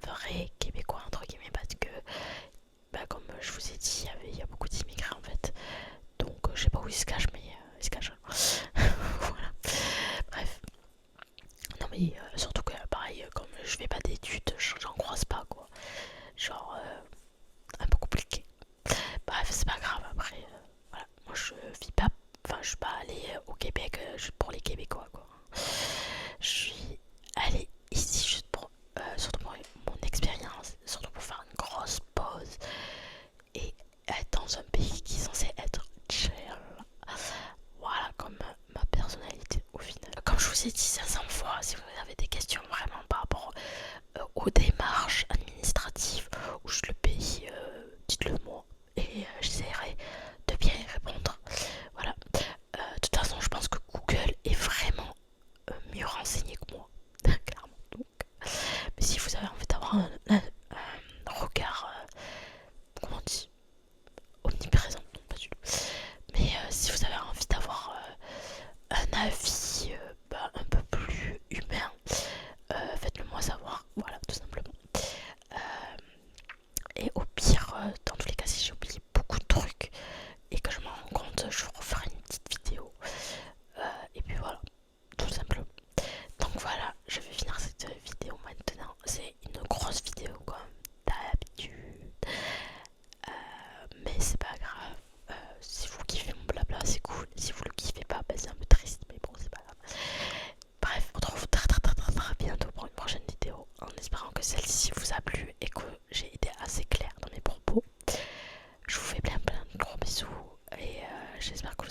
vrais Québécois, entre guillemets, parce que, bah, comme je vous ai dit, il y a beaucoup d'immigrés en fait. Donc, je sais pas où ils se cachent, mais ils se cachent. Voilà. Bref. Non, mais surtout que, pareil, comme je fais pas d'études, j'en croise pas, quoi. Genre, un peu compliqué. Bref, c'est pas grave, après, voilà. Moi, je vis pas. Enfin, je suis pas allée au Québec pour les Québécois, quoi. Je suis allée ici juste pour, surtout pour mon expérience, surtout pour faire une grosse pause et être dans un pays qui est censé être chill. Voilà, comme ma personnalité au final. Comme je vous ai dit 500 fois, si vous avez des questions vraiment par rapport aux démarches administratives ou juste le pays, dites-le moi et j'essaierai de bien y répondre. Voilà. De toute façon, je pense que Google est vraiment mieux renseigné que moi, clairement. Donc, mais si vous avez envie d'avoir un regard, comment on dit, omniprésent, non pas du tout. Mais si vous avez envie d'avoir un avis bah, un peu plus humain, faites-le moi savoir. Voilà, tout simplement. Et au pire, dans tous les cas, si j'ai oublié beaucoup de trucs et que je m'en rends compte, je vous referai une petite vidéo. Et puis voilà, tout simplement. Donc voilà, je vais finir cette vidéo maintenant. C'est une grosse vidéo comme d'habitude. Mais c'est pas grave. Si vous kiffez mon blabla, c'est cool. Si vous le kiffez pas, bah, c'est un peu triste. Mais bon, c'est pas grave. Bref, on se retrouve très bientôt pour une prochaine vidéo. En espérant que celle-ci vous a plu et que j'ai été assez claire dans mes propos. Je vous fais plein de gros bisous. Et j'espère que vous